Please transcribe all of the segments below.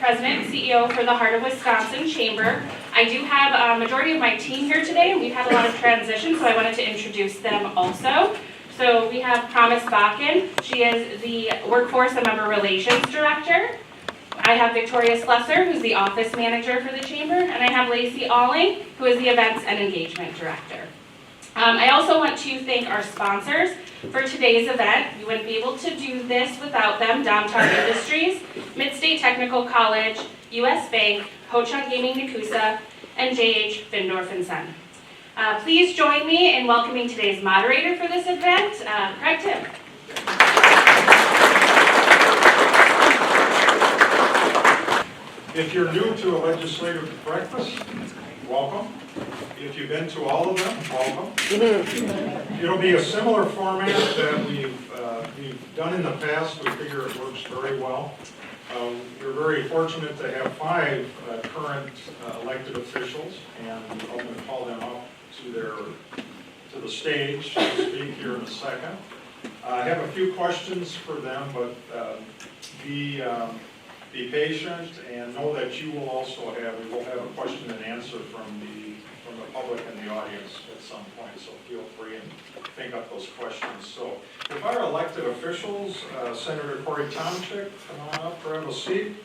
President and CEO for the Heart of Wisconsin Chamber. I do have a majority of my team here today, and we've had a lot of transition, so I wanted to introduce them also. So we have Promise Bakken. She is the Workforce and Member Relations Director. I have Victoria Slesser, who's the Office Manager for the Chamber, and I have Lacey Alling, who is the Events and Engagement Director. I also want to thank our sponsors for today's event. We wouldn't be able to do this without them: Downtown Industries, Midstate Technical College, U.S. Bank, Ho-Chunk Gaming Nakusa, and J.H. Findorf & Son. Please join me in welcoming today's moderator for this event, Craig Tim. If you're new to a legislative breakfast, welcome. If you've been to all of them, welcome. It'll be a similar format that we've done in the past. We figure it works very well. We're very fortunate to have 5 current elected officials, and I'm going to call them up to the stage to speak here in a second. I have a few questions for them, but be patient and know that you will also we will have a question and answer from the public and the audience at some point, so feel free and think up those questions. So if our elected officials, Senator Corey Tomczyk, come on up, grab a seat.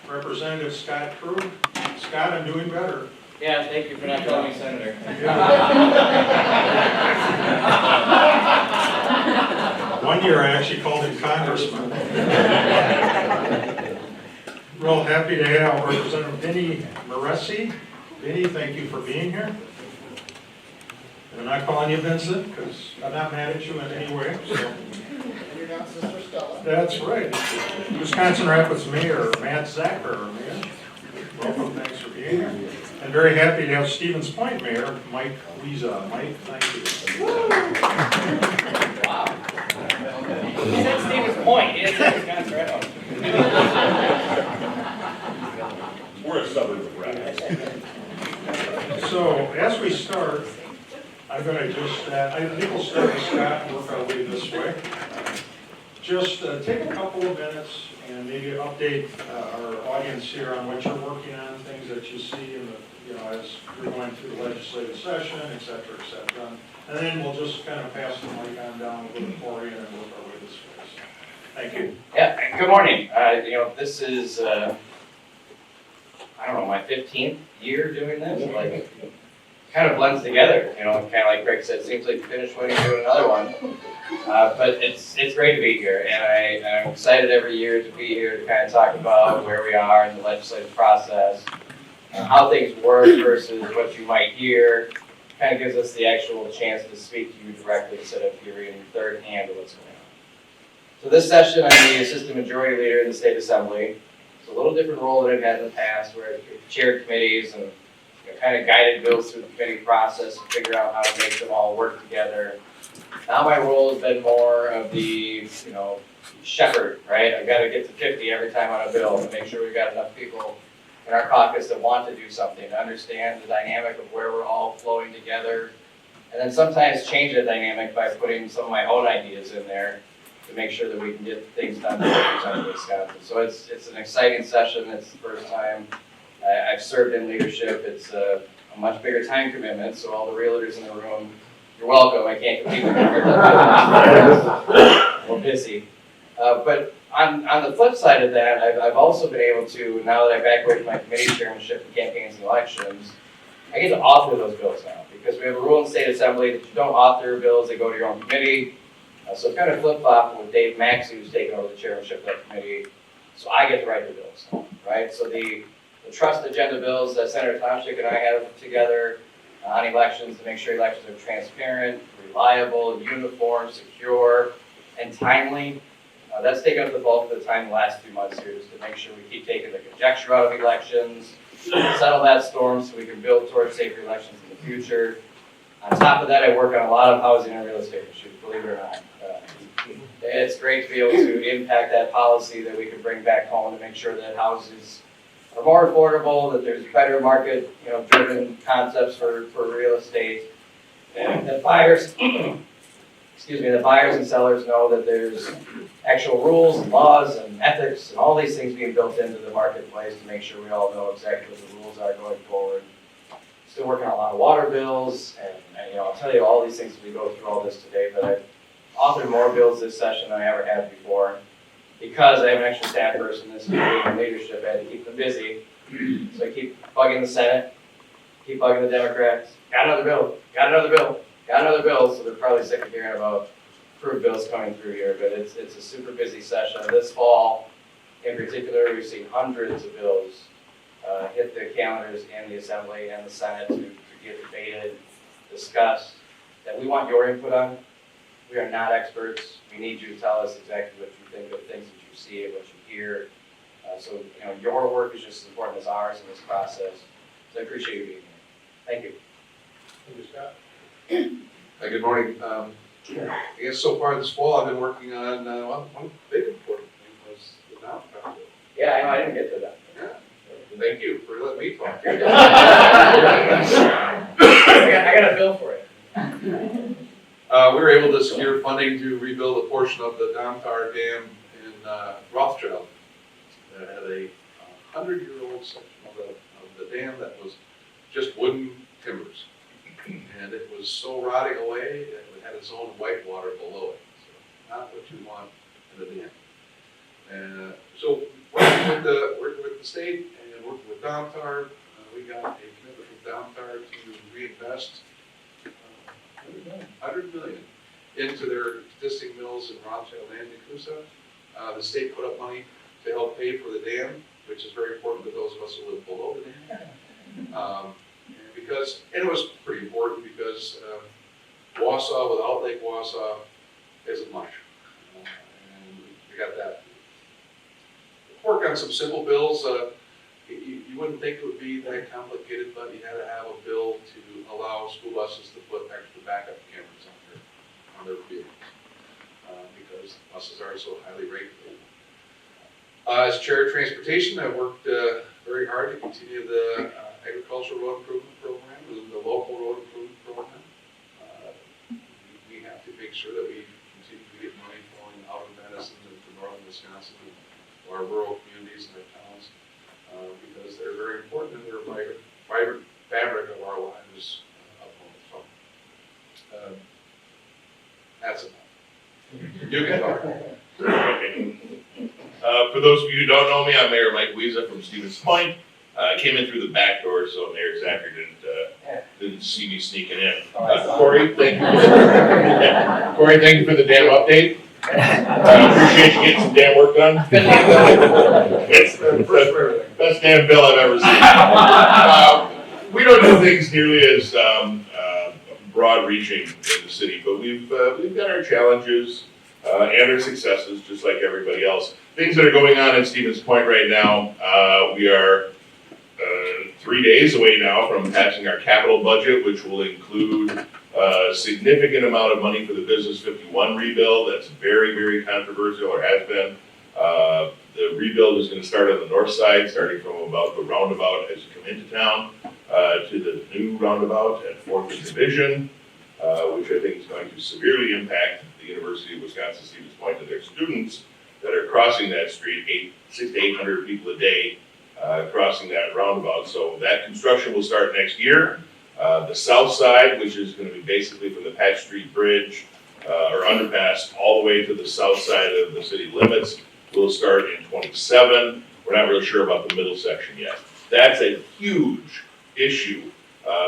Representative Scott Krug. Scott, I'm doing better. Yeah, thank you for not calling me Senator. One year I actually called him Congressman. Real happy to have Representative Vinnie Moresi. Vinnie, thank you for being here. And I'm not calling you Vincent, because I'm not mad at you in any way. So. And you're not Sister Stella. That's right. Wisconsin Rapids Mayor Matt Zacher. Welcome, thanks for being here. And very happy to have Stevens Point Mayor Mike Wiesa. Mike, thank you. Wow. He said Stevens Point. He didn't say Wisconsin Rapids. We're a suburb of Rapids. So as we start, I'm going to just, I think we'll start with Scott and work our way this way. Just take a couple of minutes and maybe update our audience here on what you're working on, things that you see in the, as you're going through the legislative session, et cetera, et cetera. And then we'll just kind of pass the mic on down a little Corey and then work our way this way. So, thank you. Yeah, good morning. This is, I don't know, my 15th year doing this. Like, kind of blends together, kind of like Greg said, it seems like you finish one, you're doing another one. But it's great to be here, and I'm excited every year to be here to kind of talk about where we are in the legislative process, how things work versus what you might hear. Kind of gives us the actual chance to speak to you directly instead of hearing third hand of what's going on. So this session, I'm the Assistant Majority Leader in the State Assembly. It's a little different role than I've had in the past, where I've chaired committees and kind of guided bills through the committee process and figure out how to make them all work together. Now my role has been more of the, shepherd, right? I've got to get to 50 every time on a bill to make sure we've got enough people in our caucus that want to do something, to understand the dynamic of where we're all flowing together, and then sometimes change the dynamic by putting some of my own ideas in there to make sure that we can get things done to represent Wisconsin. So it's an exciting session. It's the first time I've served in leadership. It's a much bigger time commitment, so all the realtors in the room, you're welcome. I can't compete with you. We're busy. But on the flip side of that, I've also been able to, now that I've back away from my committee chairmanship in campaigns and elections, I get to author those bills now, because we have a rule in the State Assembly that you don't author bills, they go to your own committee. So kind of flip-flop with Dave Maxey, who's taken over the chairmanship of that committee. So I get to write the bills, right? So the trust agenda bills that Senator Tomczyk and I have together on elections to make sure elections are transparent, reliable, uniform, secure, and timely. That's taken up the bulk of the time the last few months here, just to make sure we keep taking the conjecture out of elections, settle that storm so we can build towards safer elections in the future. On top of that, I work on a lot of housing and real estate issues, believe it or not. It's great to be able to impact that policy that we can bring back home to make sure that houses are more affordable, that there's better market, driven concepts for real estate, and that buyers the buyers and sellers know that there's actual rules and laws and ethics and all these things being built into the marketplace to make sure we all know exactly what the rules are going forward. Still working on a lot of water bills, and I'll tell you all these things as we go through all this today, but I've authored more bills this session than I ever have before. Because I have an extra staff person this week in leadership, I had to keep them busy. So I keep bugging the Senate, keep bugging the Democrats, got another bill, got another bill, got another bill, so they're probably sick of hearing about approved bills coming through here, but it's a super busy session. This fall, in particular, we've seen hundreds of bills hit the calendars in the Assembly and the Senate to get debated, discussed, that we want your input on. We are not experts. We need you to tell us exactly what you think of things that you see and what you hear. So your work is just as important as ours in this process. So I appreciate you being here. Thank you. Thank you, Scott. Hi, good morning. I guess so far this fall, I've been working on, one big important thing was the downtown bill. Yeah, I know, I didn't get to that. Yeah. Thank you for letting me talk. I got a bill for it. We were able to secure funding to rebuild a portion of the Domtar Dam in Rothschild that had a 100-year-old section of the dam that was just wooden timbers. And it was so rotting away, it had its own white water below it. So not what you want in a dam. And so working with the state and working with Domtar, we got a commitment from Domtar to reinvest $100 million into their existing mills in Rothschild and Nacusa. The state put up money to help pay for the dam, which is very important to those of us who live below the dam. And it was pretty important because Wausau without Lake Wausau isn't much. And we got that. Work on some simple bills. You wouldn't think it would be that complicated, but you had to have a bill to allow school buses to put extra backup cameras on their vehicles because buses are so highly regulated. As chair of transportation, I worked very hard to continue the agricultural road improvement program and the local road improvement program. We have to make sure that we continue to get money flowing out of Madison and to northern Wisconsin and our rural communities and our towns because they're very important and they're a vibrant fabric of our lives up home. So that's enough. You can talk. For those of you who don't know me, I'm Mayor Mike Wiesa from Stevens Point. I came in through the back door, so Mayor Zacher didn't see me sneaking in. Corey, thank you. Corey, thank you for the dam update. Appreciate you getting some damn work done. It's the best damn bill I've ever seen. We don't do things nearly as broad-reaching in the city, but we've got our challenges and our successes, just like everybody else. Things that are going on in Stevens Point right now, we are 3 days away now from passing our capital budget, which will include a significant amount of money for the Business 51 rebuild. That's very, very controversial, or has been. The rebuild is going to start on the north side, starting from about the roundabout as you come into town to the new roundabout at 4th and Division, which I think is going to severely impact the University of Wisconsin-Stevens Point and their students that are crossing that street, 600 to 800 people a day crossing that roundabout. So that construction will start next year. The south side, which is going to be basically from the Patch Street Bridge or underpass all the way to the south side of the city limits, will start in 27. We're not really sure about the middle section yet. That's a huge issue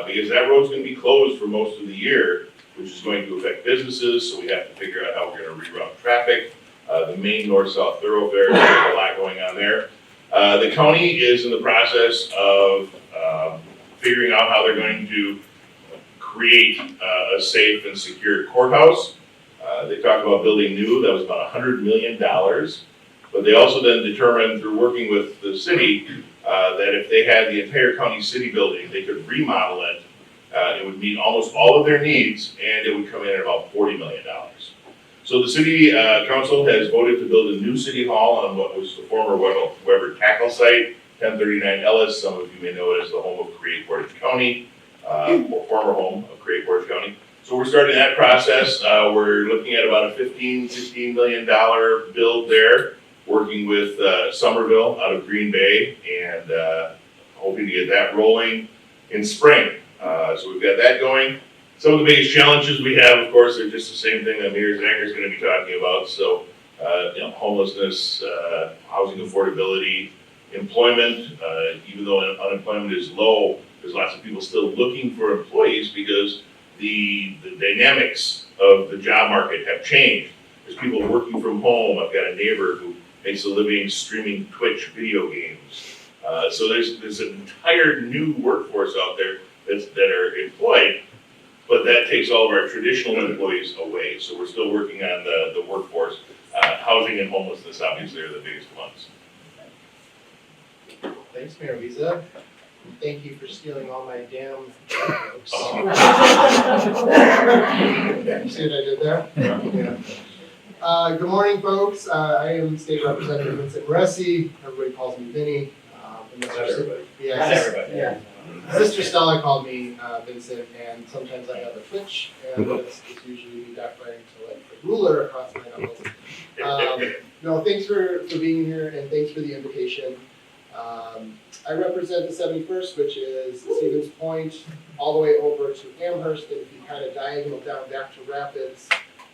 because that road's going to be closed for most of the year, which is going to affect businesses, so we have to figure out how we're going to reroute traffic. The main north-south thoroughfare, there's a lot going on there. The county is in the process of figuring out how they're going to create a safe and secure courthouse. They talked about building new, that was about $100 million. But they also then determined through working with the city that if they had the entire county city building, they could remodel it. It would meet almost all of their needs and it would come in at about $40 million. So the city council has voted to build a new city hall on what was the former Weber Tackle site, 1039 Ellis. Some of you may know it as the home of Create Portage County, or former home of Create Portage County. So we're starting that process. We're looking at about a $16 million build there, working with Somerville out of Green Bay, and hoping to get that rolling in spring. So we've got that going. Some of the biggest challenges we have, of course, are just the same thing that Mayor Zanger is going to be talking about. So, homelessness, housing affordability, employment. Even though unemployment is low, there's lots of people still looking for employees because the dynamics of the job market have changed. There's people working from home. I've got a neighbor who makes a living streaming Twitch video games. So there's an entire new workforce out there that are employed, but that takes all of our traditional employees away. So we're still working on the workforce. Housing and homelessness obviously are the biggest ones. Thanks, Mayor Visa. And thank you for stealing all my damn jokes. See what I did there? Yeah. Good morning, folks. I am State Representative Vincent Maressi. Everybody calls me Vinny. Not everybody. Yeah, Not everybody. Yeah. Sister Stella called me Vincent, and sometimes I have a twitch, and it's usually me backfiring to like the ruler across my knuckles. No, thanks for being here, and thanks for the invitation. I represent the 71st, which is Stevens Point, all the way over to Amherst, and if you kind of diagonal down back to Rapids,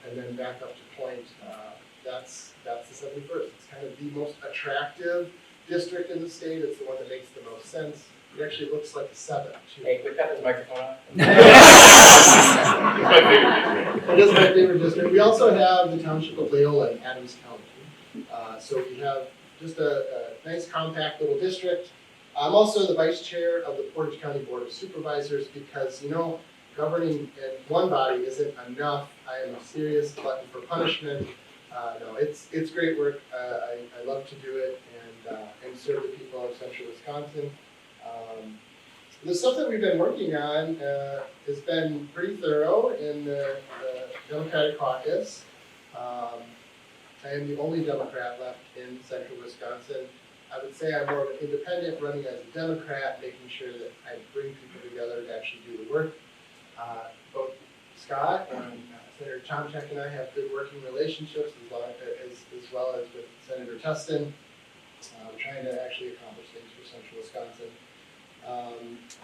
and then back up to Point, that's the 71st. It's kind of the most attractive district in the state. It's the one that makes the most sense. It actually looks like a 7, too. Hey, we got this microphone on. It's my favorite district. It is my favorite district. We also have the township of Leola in Adams County. So we have just a nice compact little district. I'm also the vice chair of the Portage County Board of Supervisors because, governing in one body isn't enough. I am a serious glutton for punishment. No, it's great work. I love to do it and serve the people of central Wisconsin. The stuff that we've been working on has been pretty thorough in the Democratic caucus. I am the only Democrat left in central Wisconsin. I would say I'm more of an independent running as a Democrat, making sure that I bring people together to actually do the work. Both Scott and Senator Tomczyk and I have good working relationships as well as with Senator Tustin. We're trying to actually accomplish things for central Wisconsin.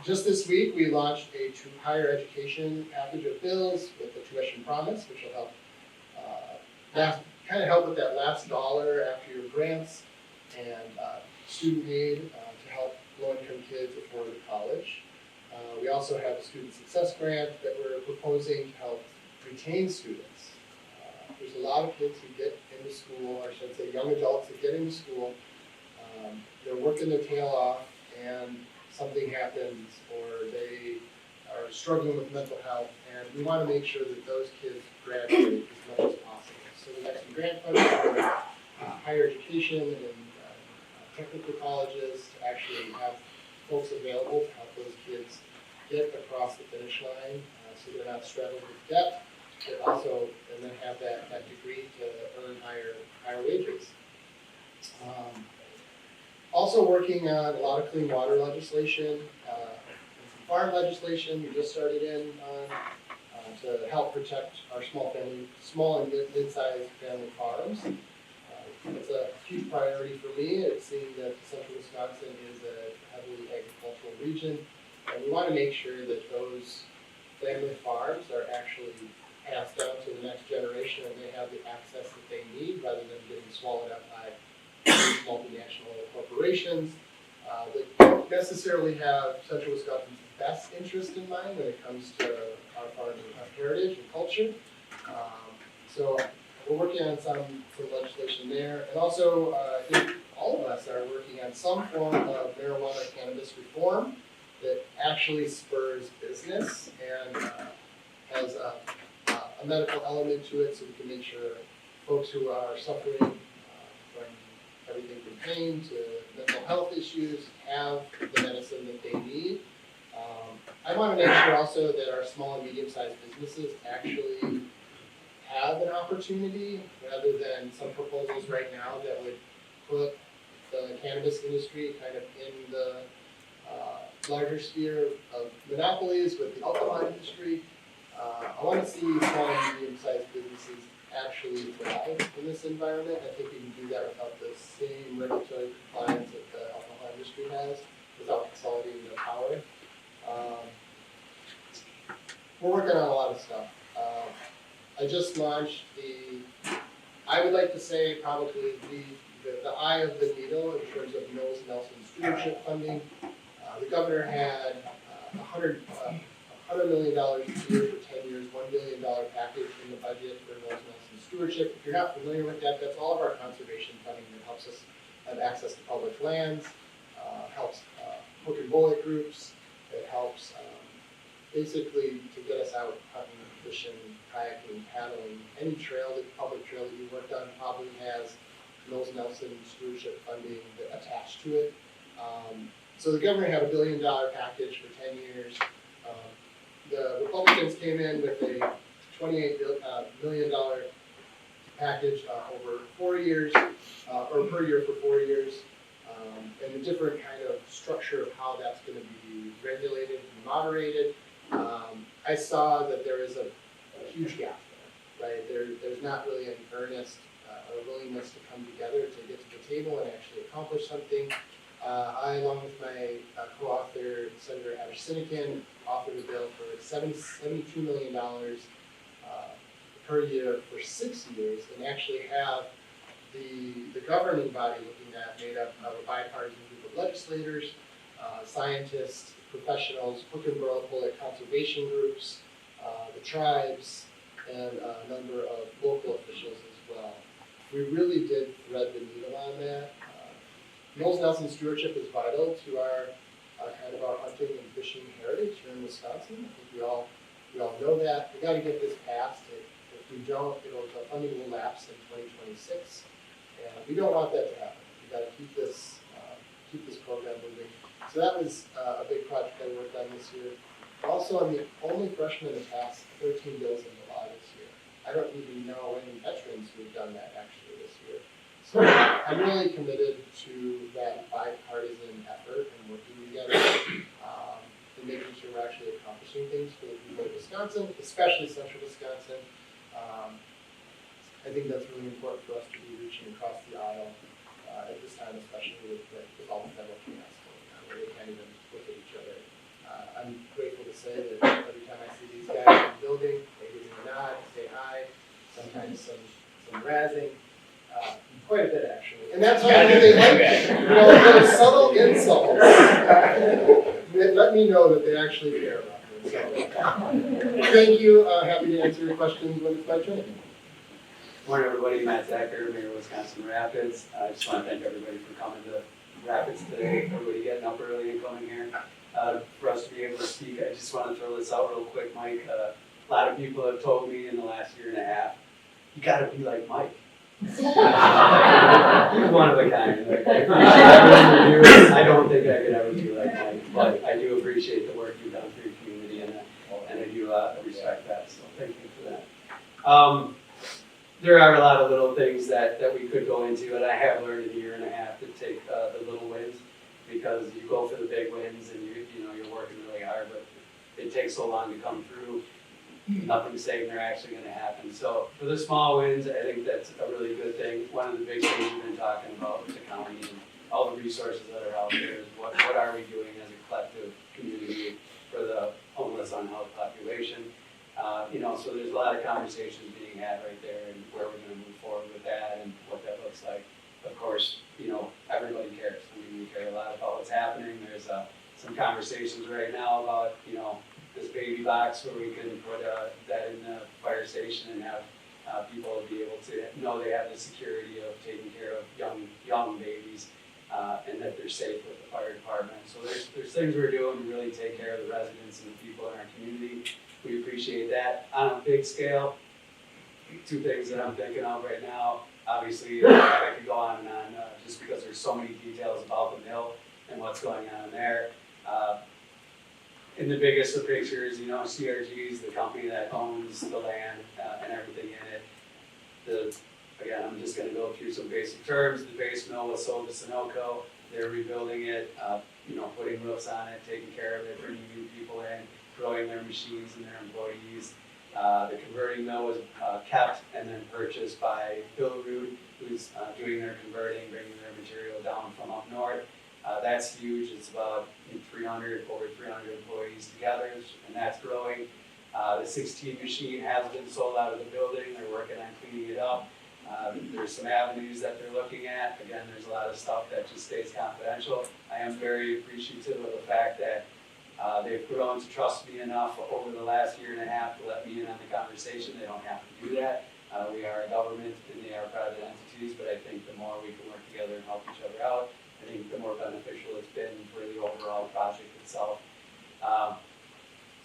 Just this week, we launched a higher education package of bills with the tuition promise, which will help help with that last dollar after your grants and student aid to help low-income kids afford college. We also have a student success grant that we're proposing to help retain students. There's a lot of kids who get into school, or I should say young adults that get into school, they're working their tail off and something happens or they are struggling with mental health, and we want to make sure that those kids graduate as much as possible. So we have some grant funding for higher education and technical colleges to actually have folks available to help those kids get across the finish line so they're not struggling with debt, but also and then have that degree to earn higher wages. Also working on a lot of clean water legislation, and some farm legislation we just started in on to help protect our small and mid-sized family farms. It's a huge priority for me. It's seeing that central Wisconsin is a heavily agricultural region, and we want to make sure that those family farms are actually passed down to the next generation and they have the access that they need rather than getting swallowed up by multinational corporations that don't necessarily have central Wisconsin's best interest in mind when it comes to our farming, our heritage and culture. So we're working on some legislation there, and also I think all of us are working on some form of marijuana or cannabis reform that actually spurs business and has a medical element to it, so we can make sure folks who are suffering from everything from pain to mental health issues have the medicine that they need. I want to make sure also that our small and medium-sized businesses actually have an opportunity rather than some proposals right now that would put the cannabis industry kind of in the larger sphere of monopolies with the alcohol industry. I want to see small and medium-sized businesses actually thrive in this environment. I think we can do that without the same regulatory compliance that the alcohol industry has, without consolidating their power. We're working on a lot of stuff. I just launched I would like to say probably the eye of the needle in terms of Mills Nelson stewardship funding. The governor had $100 million a year for 10 years, $1 billion package in the budget for Mills Nelson stewardship. If you're not familiar with that, that's all of our conservation funding that helps us have access to public lands, helps hook and bullet groups, it helps basically to get us out hunting, fishing, kayaking, paddling. Any public trail that you worked on probably has Mills Nelson stewardship funding attached to it. So the governor had $1 billion package for 10 years. The Republicans came in with a $28 million package over 4 years, or per year for 4 years, and a different kind of structure of how that's going to be regulated and moderated. I saw that there is a huge gap there, right? There's not really an earnest or willingness to come together to get to the table and actually accomplish something. I, along with my co-author, Senator Abishinikin, authored a bill for $72 million per year for 6 years, and actually have the governing body looking at, made up of a bipartisan group of legislators, scientists, professionals, hook and bullet conservation groups, the tribes, and a number of local officials as well. We really did thread the needle on that. Mills Nelson stewardship is vital to our kind of our hunting and fishing heritage here in Wisconsin. I think we all know that. We got to get this passed. If we don't, the funding will lapse in 2026, and we don't want that to happen. We got to keep this program moving. So that was a big project I worked on this year. Also, I'm the only freshman to pass 13 bills into law this year. I don't even know any veterans who have done that actually this year. So I'm really committed to that bipartisan effort and working together and making sure we're actually accomplishing things for the people of Wisconsin, especially central Wisconsin. I think that's really important for us to be reaching across the aisle at this time, especially with all the federal chaos going on, where they can't even look at each other. I'm grateful to say that every time I see these guys in the building, they give me a nod, say hi, sometimes some razzing. Quite a bit, actually. And that's why they like it. Those subtle insults that let me know that they actually care about me. So, thank you. Happy to answer your questions when it's my turn. Morning, everybody. Matt Zacher, Mayor of Wisconsin Rapids. I just want to thank everybody for coming to Rapids today. Everybody getting up early and coming here. For us to be able to speak, I just want to throw this out real quick, Mike. A lot of people have told me in the last year and a half, you got to be like Mike. He's one of a kind. Like, I appreciate everything you do. I don't think I could ever be like Mike, but I do appreciate the work you've done for your community, and I do respect that. So thank you for that. There are a lot of little things that we could go into, and I have learned in a year and a half to take the little wins, because you go for the big wins and you're working really hard, but it takes so long to come through. Nothing's saying they're actually going to happen. So for the small wins, I think that's a really good thing. One of the big things we've been talking about with the county and all the resources that are out there is what are we doing as a collective community for the homeless, unhoused population. So there's a lot of conversations being had right there, and where we're going to move forward with that and what that looks like. Of course, everybody cares. I mean, we care a lot about what's happening. There's some conversations right now about, this baby box where we can put that in the fire station and have people be able to know they have the security of taking care of young babies and that they're safe with the fire department. So there's things we're doing to really take care of the residents and the people in our community. We appreciate that. On a big scale, two things that I'm thinking of right now. Obviously, I could go on and on just because there's so many details about the mill and what's going on there. And the biggest of pictures, CRG is the company that owns the land and everything in it. Again, I'm just going to go through some basic terms. The base mill was sold to Sunoco. They're rebuilding it, putting roofs on it, taking care of it, bringing new people in, growing their machines and their employees. The converting mill was kept and then purchased by Bill Rood, who's doing their converting, bringing their material down from up north. That's huge. It's about over 300 employees together, and that's growing. The 16 machine has been sold out of the building. They're working on cleaning it up. There's some avenues that they're looking at. Again, there's a lot of stuff that just stays confidential. I am very appreciative of the fact that they've grown to trust me enough over the last year and a half to let me in on the conversation. They don't have to do that. We are a government and they are private entities, but I think the more we can work together and help each other out, I think the more beneficial it's been for the overall project itself.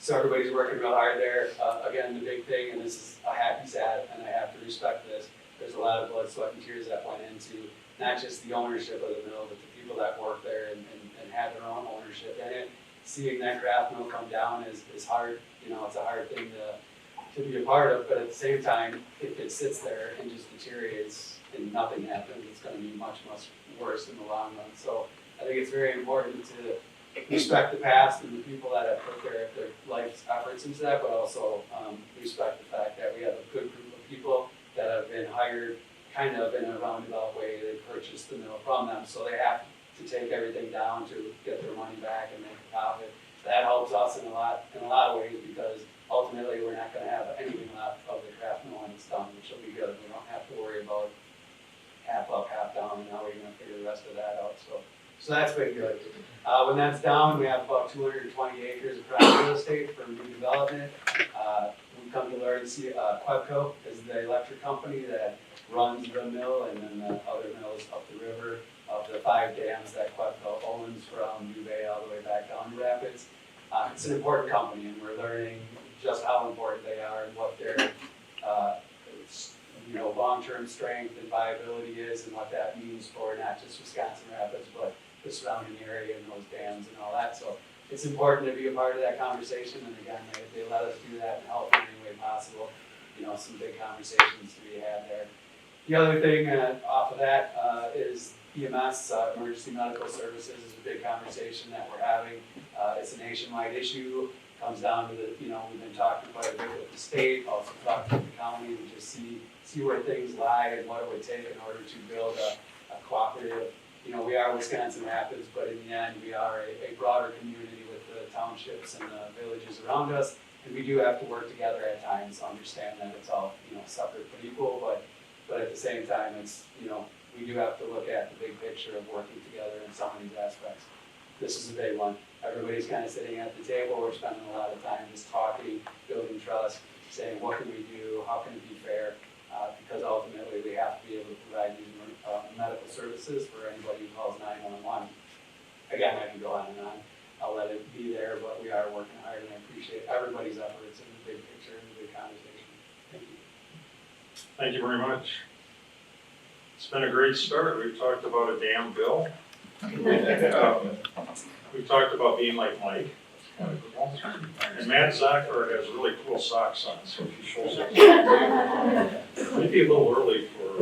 So everybody's working real hard there. Again, the big thing, and this is a happy sad, and I have to respect this, there's a lot of blood, sweat, and tears that went into not just the ownership of the mill, but the people that work there and have their own ownership in it. Seeing that craft mill come down is hard. You know, it's a hard thing to be a part of, but at the same time, if it sits there and just deteriorates and nothing happens, it's going to be much, much worse in the long run. So I think it's very important to respect the past and the people that have put their life's efforts into that, but also respect the fact that we have a good group of people that have been hired kind of in a roundabout way. They purchased the mill from them, so they have to take everything down to get their money back and make a profit. That helps us in a lot of ways, because ultimately we're not going to have anything left of the craft mill when it's done, which will be good. We don't have to worry about half up, half down, and now we're going to figure the rest of that out. So that's been good. When that's down, we have about 220 acres of private real estate for new development. We've come to learn Oc.t is the electric company that runs the mill, and then the other mills up the river of the 5 dams that Oc.t owns from New Bay all the way back down to Rapids. It's an important company, and we're learning just how important they are and what their long-term strength and viability is, and what that means for not just Wisconsin Rapids, but the surrounding area and those dams and all that. So it's important to be a part of that conversation, and again, they let us do that and help in any way possible. Some big conversations to be had there. The other thing off of that is EMS, emergency medical services, is a big conversation that we're having. It's a nationwide issue. Comes down to we've been talking quite a bit with the state, also talking with the county, to just see where things lie and what it would take in order to build a cooperative. We are Wisconsin Rapids, but in the end, we are a broader community with the townships and the villages around us, and we do have to work together at times. Understand that it's all separate but equal, but at the same time, it's we do have to look at the big picture of working together in some of these aspects. This is a big one. Everybody's kind of sitting at the table. We're spending a lot of time just talking, building trust, saying what can we do, how can it be fair, because ultimately we have to be able to provide these medical services for anybody who calls 911. Again, I can go on and on. I'll let it be there, but we are working hard, and I appreciate everybody's efforts in the big picture and the big conversation. Thank you. Thank you very much. It's been a great start. We've talked about a damn bill. We've talked about being like Mike. And Matt Zucker has really cool socks on, so if he shows up. Maybe a little early for.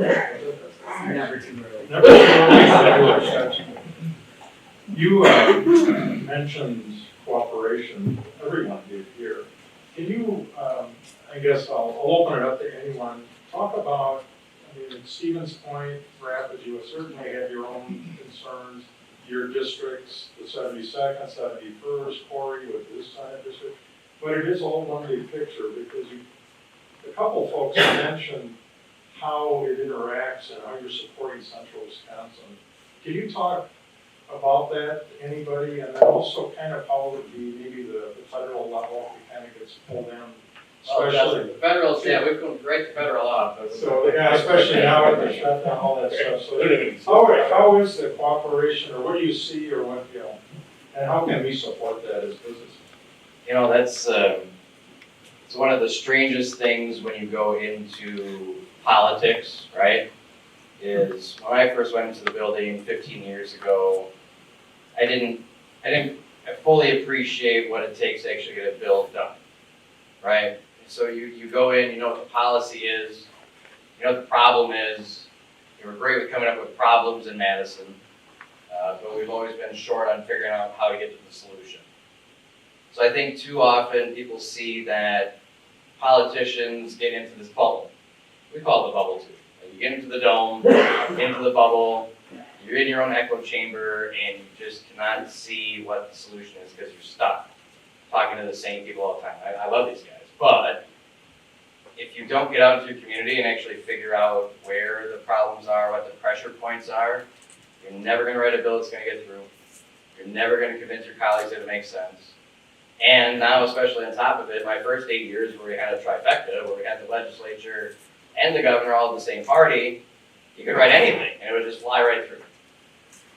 Never too early. Never too early. You mentioned cooperation. Everyone did here. Can you, I guess I'll open it up to anyone, talk about, at Stevens Point, Rapids, you certainly have your own concerns, your districts, the 72nd, 71st, Corey with his Senate district, but it is all one big picture, because a couple folks mentioned how it interacts and how you're supporting central Wisconsin. Can you talk about that to anybody, and then also kind of how it would be maybe the federal level, if it kind of gets pulled in? Especially, the federal, we've come right to federal law. so yeah, especially now with the shutdown, all that stuff. So how is the cooperation, or what do you see, or what, and how can we support that as businesses? That's it's one of the strangest things when you go into politics, right? Is when I first went into the building 15 years ago, I fully appreciate what it takes to actually get a bill done, right? So you go in, you know what the policy is, you know what the problem is. You were great with coming up with problems in Madison, but we've always been short on figuring out how to get to the solution. So I think too often people see that politicians get into this bubble. We call it the bubble too. Like you get into the dome, into the bubble, you're in your own echo chamber, and you just cannot see what the solution is because you're stuck talking to the same people all the time. I love these guys, but if you don't get out into your community and actually figure out where the problems are, what the pressure points are, you're never going to write a bill that's going to get through. You're never going to convince your colleagues that it makes sense. And now, especially on top of it, my first 8 years where we had a trifecta, where we had the legislature and the governor all in the same party, you could write anything and it would just fly right through.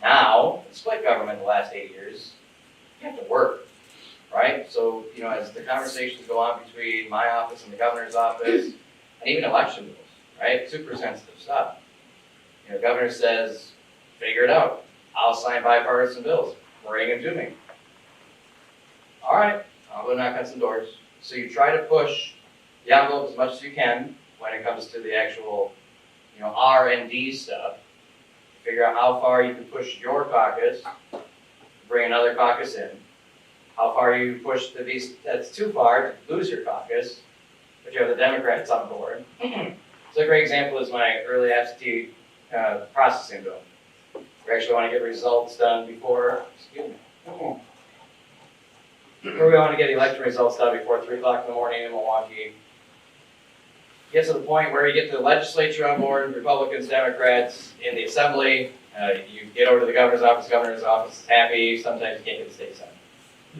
Now, the split government the last 8 years, you have to work, right? So, you know, as the conversations go on between my office and the governor's office, and even election bills, right? Super sensitive stuff. You know, governor says, figure it out. I'll sign bipartisan bills. Bring them to me. All right, I'll go knock on some doors. So you try to push the envelope as much as you can when it comes to the actual, you know, R&D stuff. Figure out how far you can push your caucus, bring another caucus in. How far you push that's too far to lose your caucus, but you have the Democrats on board. So a great example is my early absentee processing bill. We actually want to get results done before, where we want to get election results done before 3 o'clock in the morning in Milwaukee. Get to the point where you get the legislature on board, Republicans, Democrats, in the assembly, you get over to the governor's office is happy, sometimes you can't get the state senate.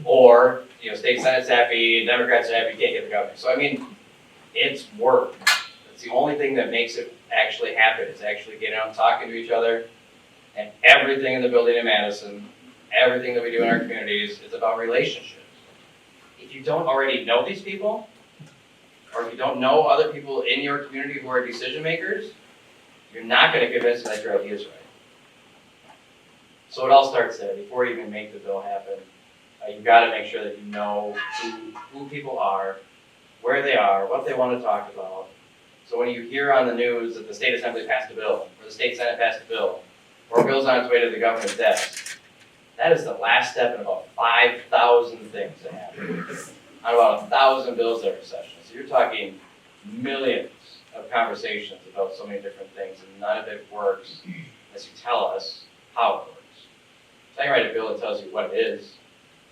Or, you know, state senate's happy, Democrats are happy, you can't get the governor. So I mean, it's work. It's the only thing that makes it actually happen, is actually getting out and talking to each other. And everything in the building in Madison, everything that we do in our communities is about relationships. If you don't already know these people, or if you don't know other people in your community who are decision makers, you're not going to convince them that your idea is right. So it all starts there. Before you even make the bill happen, you've got to make sure that you know who people are, where they are, what they want to talk about. So when you hear on the news that the state assembly passed a bill, or the state senate passed a bill, or a bill's on its way to the governor's desk, that is the last step in about 5,000 things that happen. On about 1,000 bills every session. So you're talking millions of conversations about so many different things, and none of it works unless you tell us how it works. So I can write a bill that tells you what it is,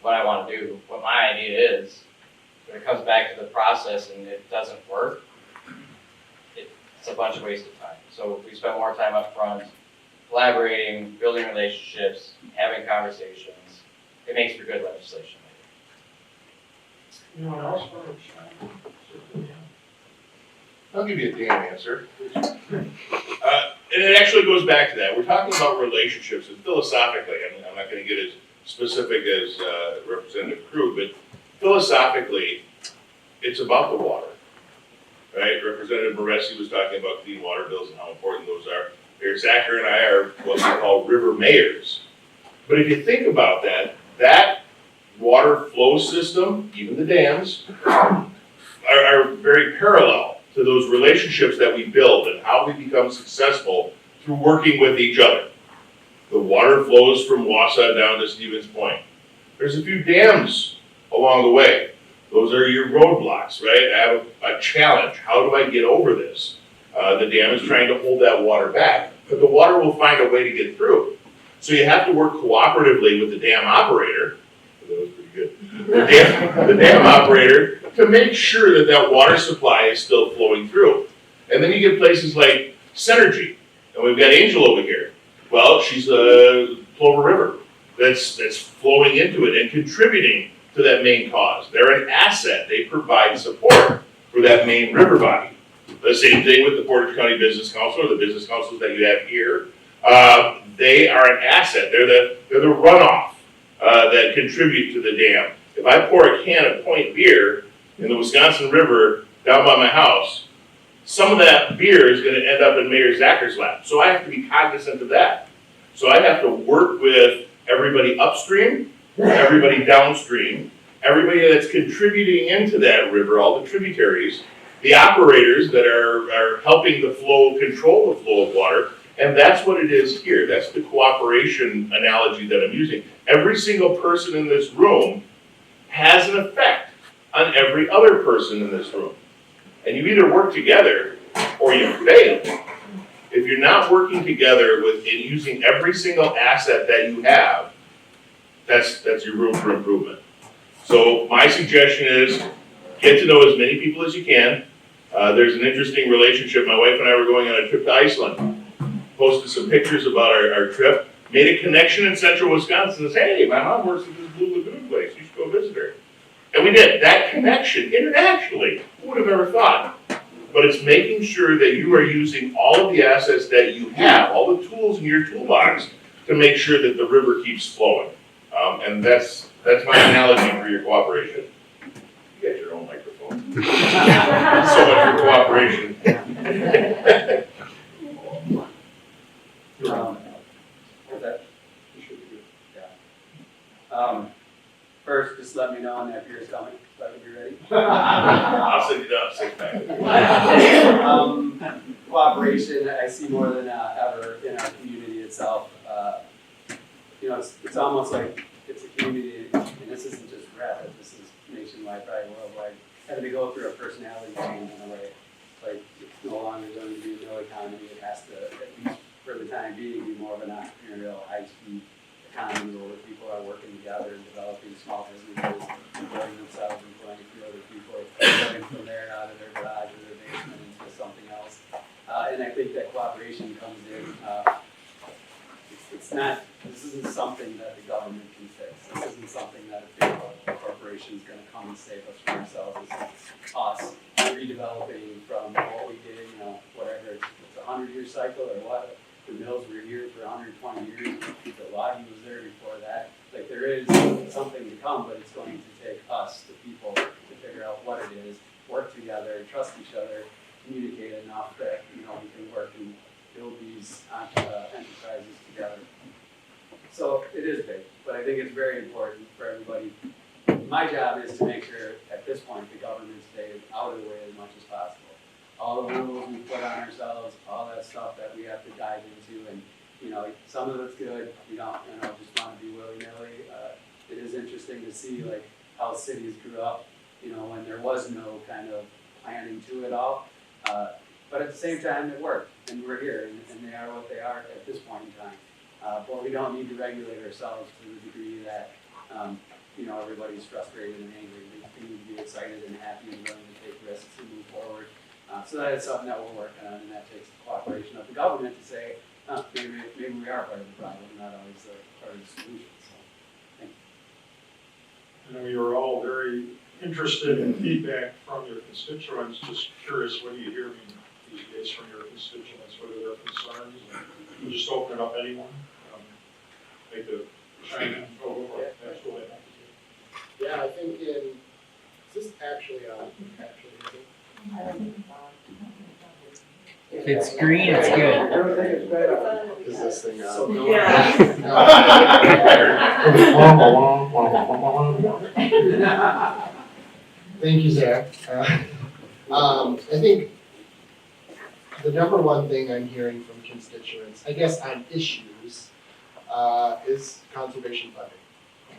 what I want to do, what my idea is. When it comes back to the process and it doesn't work, it's a bunch of wasted time. So if we spend more time up front, collaborating, building relationships, having conversations, it makes for good legislation. Anyone else? I'll give you a damn answer. And it actually goes back to that. We're talking about relationships, and philosophically, I mean, I'm not going to get as specific as Representative Krug, but philosophically, it's about the water, right? Representative Moressi was talking about clean water bills and how important those are. Mayor Zacher and I are what we call river mayors. But if you think about that water flow system, even the dams, are very parallel to those relationships that we build and how we become successful through working with each other. The water flows from Wausau down to Stevens Point. There's a few dams along the way. Those are your roadblocks, right? I have a challenge. How do I get over this? The dam is trying to hold that water back, but the water will find a way to get through. So you have to work cooperatively with the dam operator. That was pretty good. The dam operator to make sure that water supply is still flowing through. And then you get places like Synergy, and we've got Angel over here. Well, she's a Plover River that's flowing into it and contributing to that main cause. They're an asset. They provide support for that main river body. The same thing with the Portage County Business Council or the business councils that you have here. They are an asset. They're the runoff that contribute to the dam. If I pour a can of Point beer in the Wisconsin River down by my house, some of that beer is going to end up in Mayor Zacher's lap. So I have to be cognizant of that. So I have to work with everybody upstream, everybody downstream, everybody that's contributing into that river, all the tributaries, the operators that are helping the flow, control the flow of water, and that's what it is here. That's the cooperation analogy that I'm using. Every single person in this room has an effect on every other person in this room. And you either work together or you fail. If you're not working together with and using every single asset that you have, that's your room for improvement. So my suggestion is get to know as many people as you can. There's an interesting relationship. My wife and I were going on a trip to Iceland. Posted some pictures about our trip. Made a connection in central Wisconsin. Says, hey, my mom works at this Blue Lagoon place. You should go visit her. And we did. That connection internationally. Who would have ever thought? But it's making sure that you are using all of the assets that you have, all the tools in your toolbox, to make sure that the river keeps flowing. And that's my analogy for your cooperation. You got your own microphone. So much for cooperation. First, just let me know when that beer's coming, so I can be ready. I'll send you down a 6-pack. Cooperation, I see more than ever in our community itself. It's almost like it's a community, and this isn't just Rapids, this is nationwide, probably worldwide, having to go through a personality change in a way. Like, it's no longer going to be a mill economy, it has to, at least for the time being, be more of an entrepreneurial, high-speed economy where people are working together and developing small businesses, employing themselves, employing a few other people, moving from there out of their garage or their basement into something else. And I think that cooperation comes in. This isn't something that the government can fix. This isn't something that a big corporation is going to come and save us from ourselves. It's us redeveloping from what we did, whatever, it's a 100-year cycle or what. The mills were here for 120 years. The lobby was there before that. Like, there is something to come, but it's going to take us, the people, to figure out what it is, work together, trust each other, communicate enough that we can work and build these enterprises together. So it is big, but I think it's very important for everybody. My job is to make sure at this point the government stays out of the way as much as possible. All the rules we put on ourselves, all that stuff that we have to dive into, and some of it's good. We don't just want to be willy-nilly. It is interesting to see like how cities grew up, when there was no kind of planning to it all. But at the same time, it worked, and we're here, and they are what they are at this point in time. But we don't need to regulate ourselves to the degree that everybody's frustrated and angry. We need to be excited and happy and willing to take risks and move forward. So that is something that we're working on, and that takes the cooperation of the government to say, maybe we are part of the problem, not always part of the solution. So, thank you. I know you're all very interested in feedback from your constituents. Just curious, what do you hear these days from your constituents? What are their concerns? And just open it up anyone. Make a shining photo. Absolutely. Yeah, I think is this actually If it's green, it's good. is this thing on? Thank you, Zach. I think the number one thing I'm hearing from constituents, I guess on issues, is conservation funding.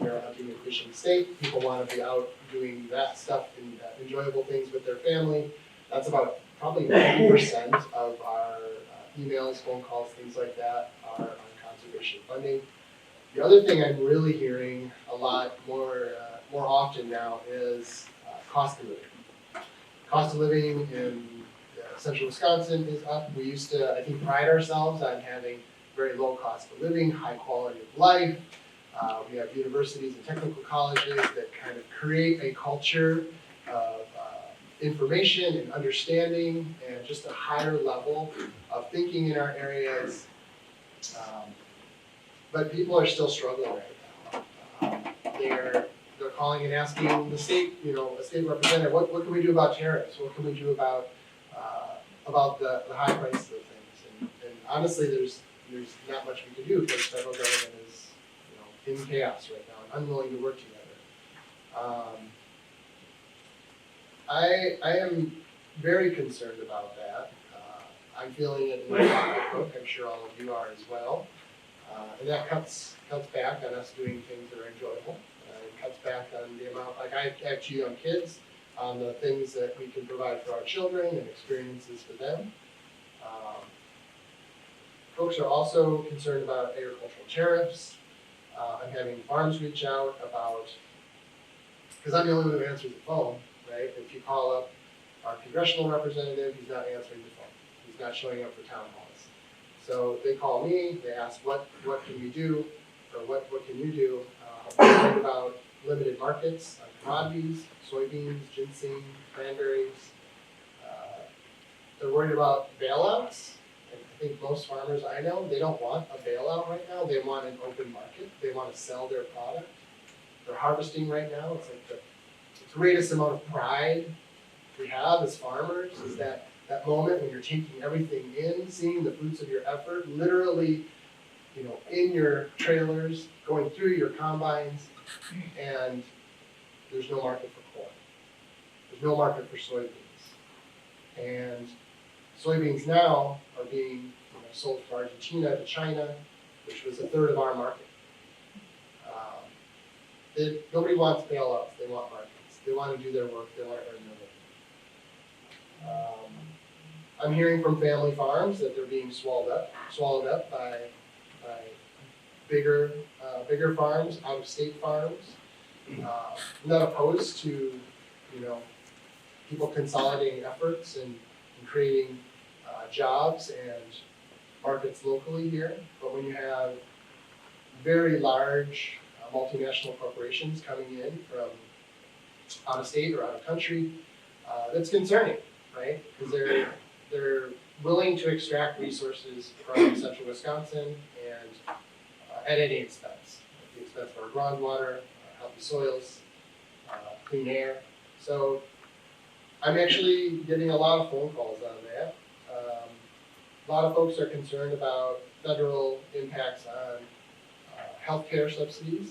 We're a hunting and fishing state. People want to be out doing that stuff and enjoyable things with their family. That's about probably 90% of our emails, phone calls, things like that are on conservation funding. The other thing I'm really hearing a lot more often now is cost of living. Cost of living in central Wisconsin is up. We used to, I think, pride ourselves on having very low cost of living, high quality of life. We have universities and technical colleges that kind of create a culture of information and understanding and just a higher level of thinking in our areas. But people are still struggling right now. They're calling and asking the state, a state representative, what can we do about tariffs? What can we do about the high prices of things? And honestly, there's not much we can do because the federal government is in chaos right now and unwilling to work together. I am very concerned about that. I'm feeling it in my pocketbook. I'm sure all of you are as well. And that cuts back on us doing things that are enjoyable. It cuts back on the amount, like I have 2 young kids. on the things that we can provide for our children and experiences for them. Folks are also concerned about agricultural tariffs. I'm having farms reach out about, because I'm the only one who answers the phone, right? If you call up our congressional representative, he's not answering the phone. He's not showing up for town halls. So they call me, they ask what can we do, or what can you do? I'm worried about limited markets on commodities, soybeans, ginseng, cranberries. They're worried about bailouts. I think most farmers I know, they don't want a bailout right now. They want an open market. They want to sell their product. They're harvesting right now. It's like the greatest amount of pride we have as farmers is that moment when you're taking everything in, seeing the fruits of your effort, literally, in your trailers, going through your combines, and there's no market for corn. There's no market for soybeans. And soybeans now are being sold from Argentina to China, which was a third of our market. Nobody wants bailouts, they want markets. They want to do their work, they want to earn their living. I'm hearing from family farms that they're being swallowed up by bigger farms, out-of-state farms. I'm not opposed to, people consolidating efforts and creating jobs and markets locally here. But when you have very large multinational corporations coming in from out of state or out of country, that's concerning, right? Because they're willing to extract resources from central Wisconsin and at any expense. At the expense of our groundwater, healthy soils, clean air. So I'm actually getting a lot of phone calls on that. A lot of folks are concerned about federal impacts on healthcare subsidies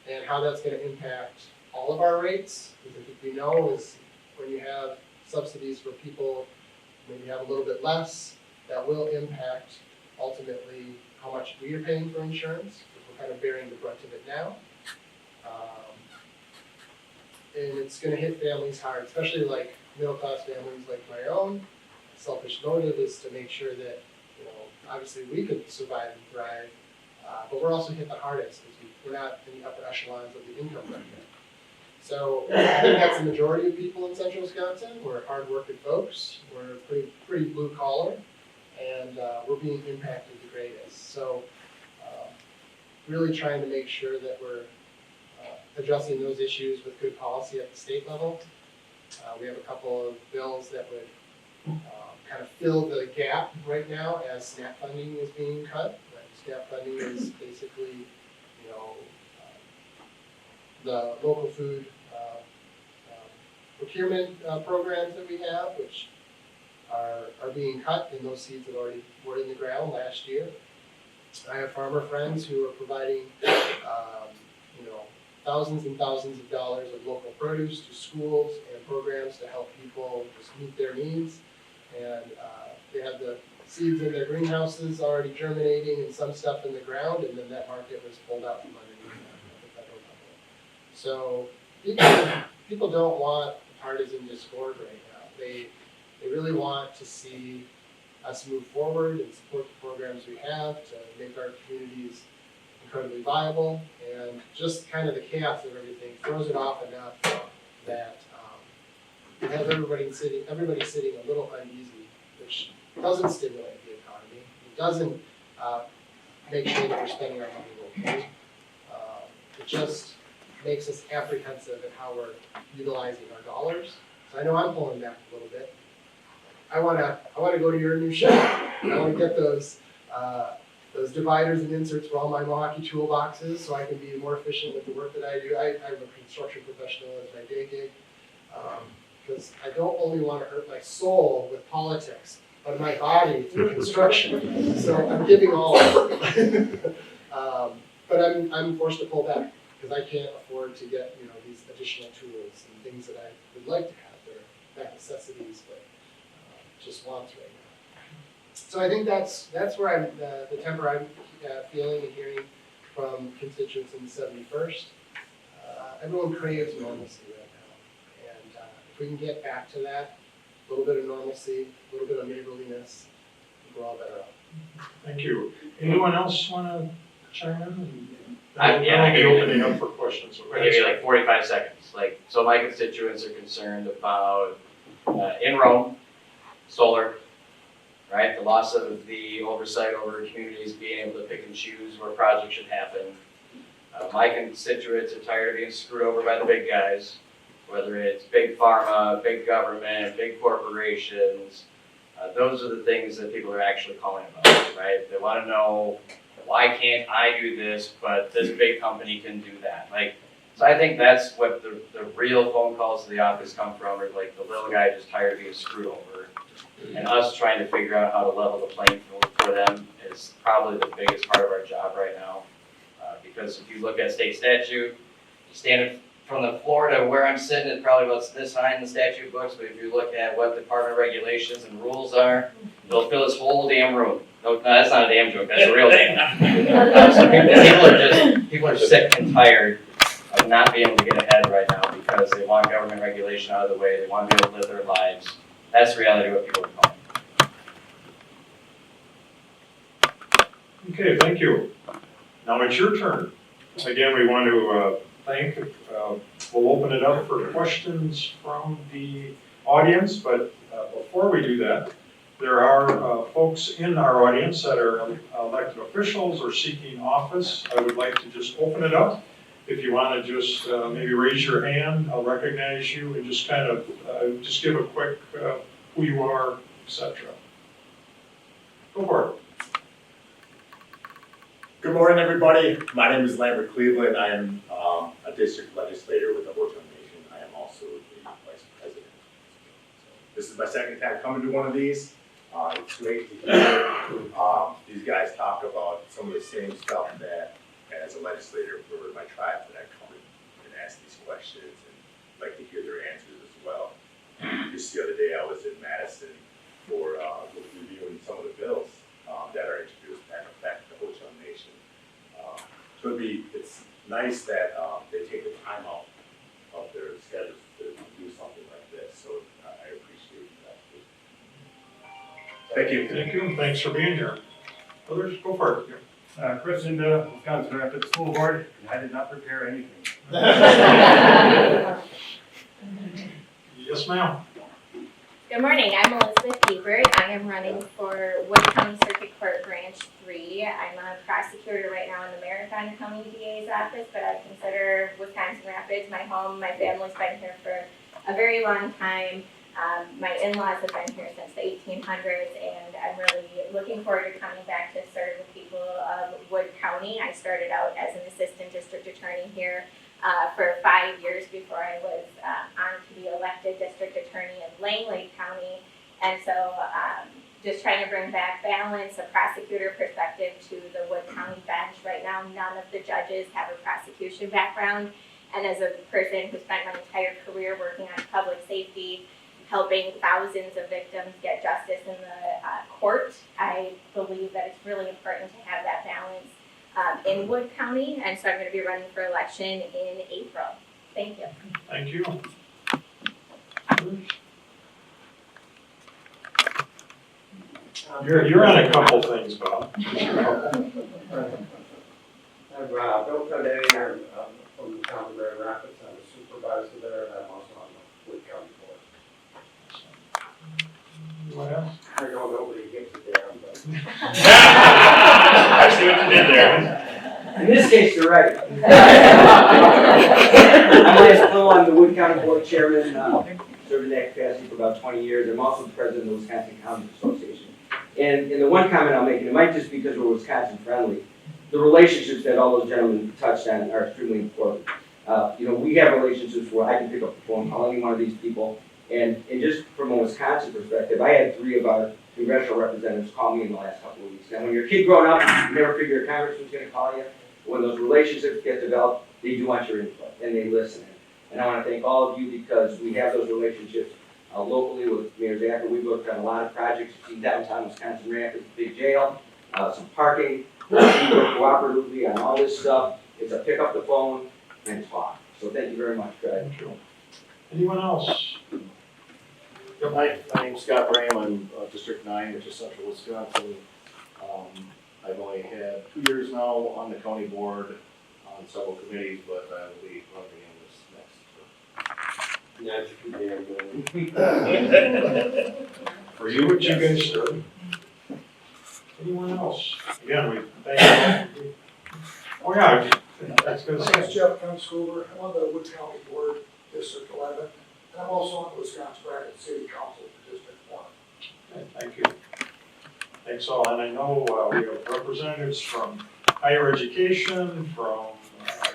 and how that's going to impact all of our rates. Because I think we know is when you have subsidies for people maybe have a little bit less, that will impact ultimately how much we are paying for insurance, because we're kind of bearing the brunt of it now. And it's going to hit families hard, especially like middle-class families like my own. Selfish motive is to make sure that, obviously we could survive and thrive, but we're also hit the hardest because we're not in the upper echelons of the income bracket. So I think that's the majority of people in central Wisconsin. We're hard-working folks. We're pretty blue-collar, and we're being impacted the greatest. So really trying to make sure that we're addressing those issues with good policy at the state level. We have a couple of bills that would kind of fill the gap right now as SNAP funding is being cut. SNAP funding is basically, the local food procurement programs that we have, which are being cut, and those seeds have already were in the ground last year. I have farmer friends who are providing, thousands and thousands of dollars of local produce to schools and programs to help people just meet their needs. And they have the seeds in their greenhouses already germinating and some stuff in the ground, and then that market was pulled out from underneath them at the federal level. So people don't want partisan discord right now. They really want to see us move forward and support the programs we have to make our communities incredibly viable, and just kind of the chaos of everything throws it off enough that you have everybody sitting a little uneasy, which doesn't stimulate the economy. It doesn't make sure that we're spending our money locally. It just makes us apprehensive at how we're utilizing our dollars. So I know I'm pulling back a little bit. I wanna go to your new shop. I wanna get those dividers and inserts for all my Milwaukee toolboxes so I can be more efficient with the work that I do. I'm a construction professional as my day gig. Because I don't only want to hurt my soul with politics, but my body through construction. So I'm giving all. But I'm forced to pull back because I can't afford to get these additional tools and things that I would like to have. They're not necessities, but just wants right now. So I think that's where I'm the temper I'm feeling and hearing from constituents in the 71st. Everyone craves normalcy right now, and If we can get back to that, a little bit of normalcy, a little bit of neighborliness, we're all better off. Thank you. Anyone else want to chime in? Yeah, I I'll be give you- opening up for questions. I'll give you like 45 seconds. Like, so my constituents are concerned about, in Rome, solar, right? The loss of the oversight over communities being able to pick and choose where projects should happen. My constituents are tired of being screwed over by the big guys, whether it's big pharma, big government, big corporations. Those are the things that people are actually calling about, right? They want to know, why can't I do this, but this big company can do that? Like, so I think that's what the real phone calls to the office come from, are like the little guy just tired of being screwed over. And us trying to figure out how to level the playing field for them is probably the biggest part of our job right now. Because if you look at state statute, you stand from the floor to where I'm sitting, it's probably about this high in the statute books, but if you look at what department regulations and rules are, they'll fill this whole damn room. No, that's not a damn joke, that's a real damn. So people are sick and tired of not being able to get ahead right now because they want government regulation out of the way, they want to be able to live their lives. That's the reality of what people are calling. Okay, thank you. Now it's your turn. Again, we want to thank, we'll open it up for questions from the audience, but before we do that, there are folks in our audience that are elected officials or seeking office. I would like to just open it up. If you want to just maybe raise your hand, I'll recognize you and just kind of just give a quick who you are, etc. Go for it. Good morning, everybody. My name is Lambert Cleveland. I am a district legislator with the Oc.t Nation. I am also the vice president. So this is my second time coming to one of these. It's great to hear these guys talk about some of the same stuff that, as a legislator for my tribe, that I come and ask these questions and like to hear their answers as well. Just the other day, I was in Madison for reviewing some of the bills that are introduced that affect the Oc.t Nation. So it's nice that they take the time out of their schedules to do something like this. So I appreciate that. Thank you. Thank you, and thanks for being here. Others, go for it. Chris in the Wisconsin Rapids School Board, and I did not prepare anything. Yes, ma'am. Good morning, I'm Elizabeth Hebert. I am running for Wood County Circuit Court Branch 3. I'm a prosecutor right now in the Marathon County DA's office, but I consider Wisconsin Rapids my home. My family's been here for a very long time. My in-laws have been here since the 1800s, and I'm really looking forward to coming back to serve the people of Wood County. I started out as an assistant district attorney here for 5 years before I was on to be elected district attorney in Langley County. And so just trying to bring back balance, a prosecutor perspective to the Wood County bench. Right now, none of the judges have a prosecution background. And as a person who spent my entire career working on public safety, helping thousands of victims get justice in the court, I believe that it's really important to have that balance in Wood County, and so I'm going to be running for election in April. Thank you. Thank you. You're on a couple things, Bob. I'm Bill Cunday, I'm from the town of Grand Rapids. I'm a supervisor there, and I'm also on the Wood County Board. What else? I know nobody gets it there, but. I see what you did there. In this case, you're right. I'm Lance Quill, I'm the Wood County Board Chairman, served in that capacity for about 20 years. I'm also the president of the Wisconsin County Association. And the one comment I'll make, and it might just be because we're Wisconsin friendly, the relationships that all those gentlemen touched on are extremely important. We have relationships where I can pick up the phone, call any one of these people, and just from a Wisconsin perspective, I had 3 of our congressional representatives call me in the last couple of weeks. Now, when you're a kid growing up, you never figure a congressman's going to call you. When those relationships get developed, they do want your input, and they listen. And I want to thank all of you because we have those relationships locally with Mayor Zacher. We've worked on a lot of projects. You've seen downtown Wisconsin Rapids, big jail, some parking. We work cooperatively on all this stuff. It's a pick up the phone and talk. So thank you very much, Craig. Thank you. Anyone else? Hi, my name's Scott Bram, I'm District 9, which is Central Wisconsin. I've only had 2 years now on the county board, on several committees, but I will be running in this next term. For you, what you guys serve? Anyone else? Again, we thank you. Oh, yeah, that's good. My name's Jeff Kunsthover. I'm on the Wood County Board, District 11, and I'm also on the Wisconsin Rapids City Council for District 1. Okay, thank you. Thanks all, and I know we have representatives from higher education, from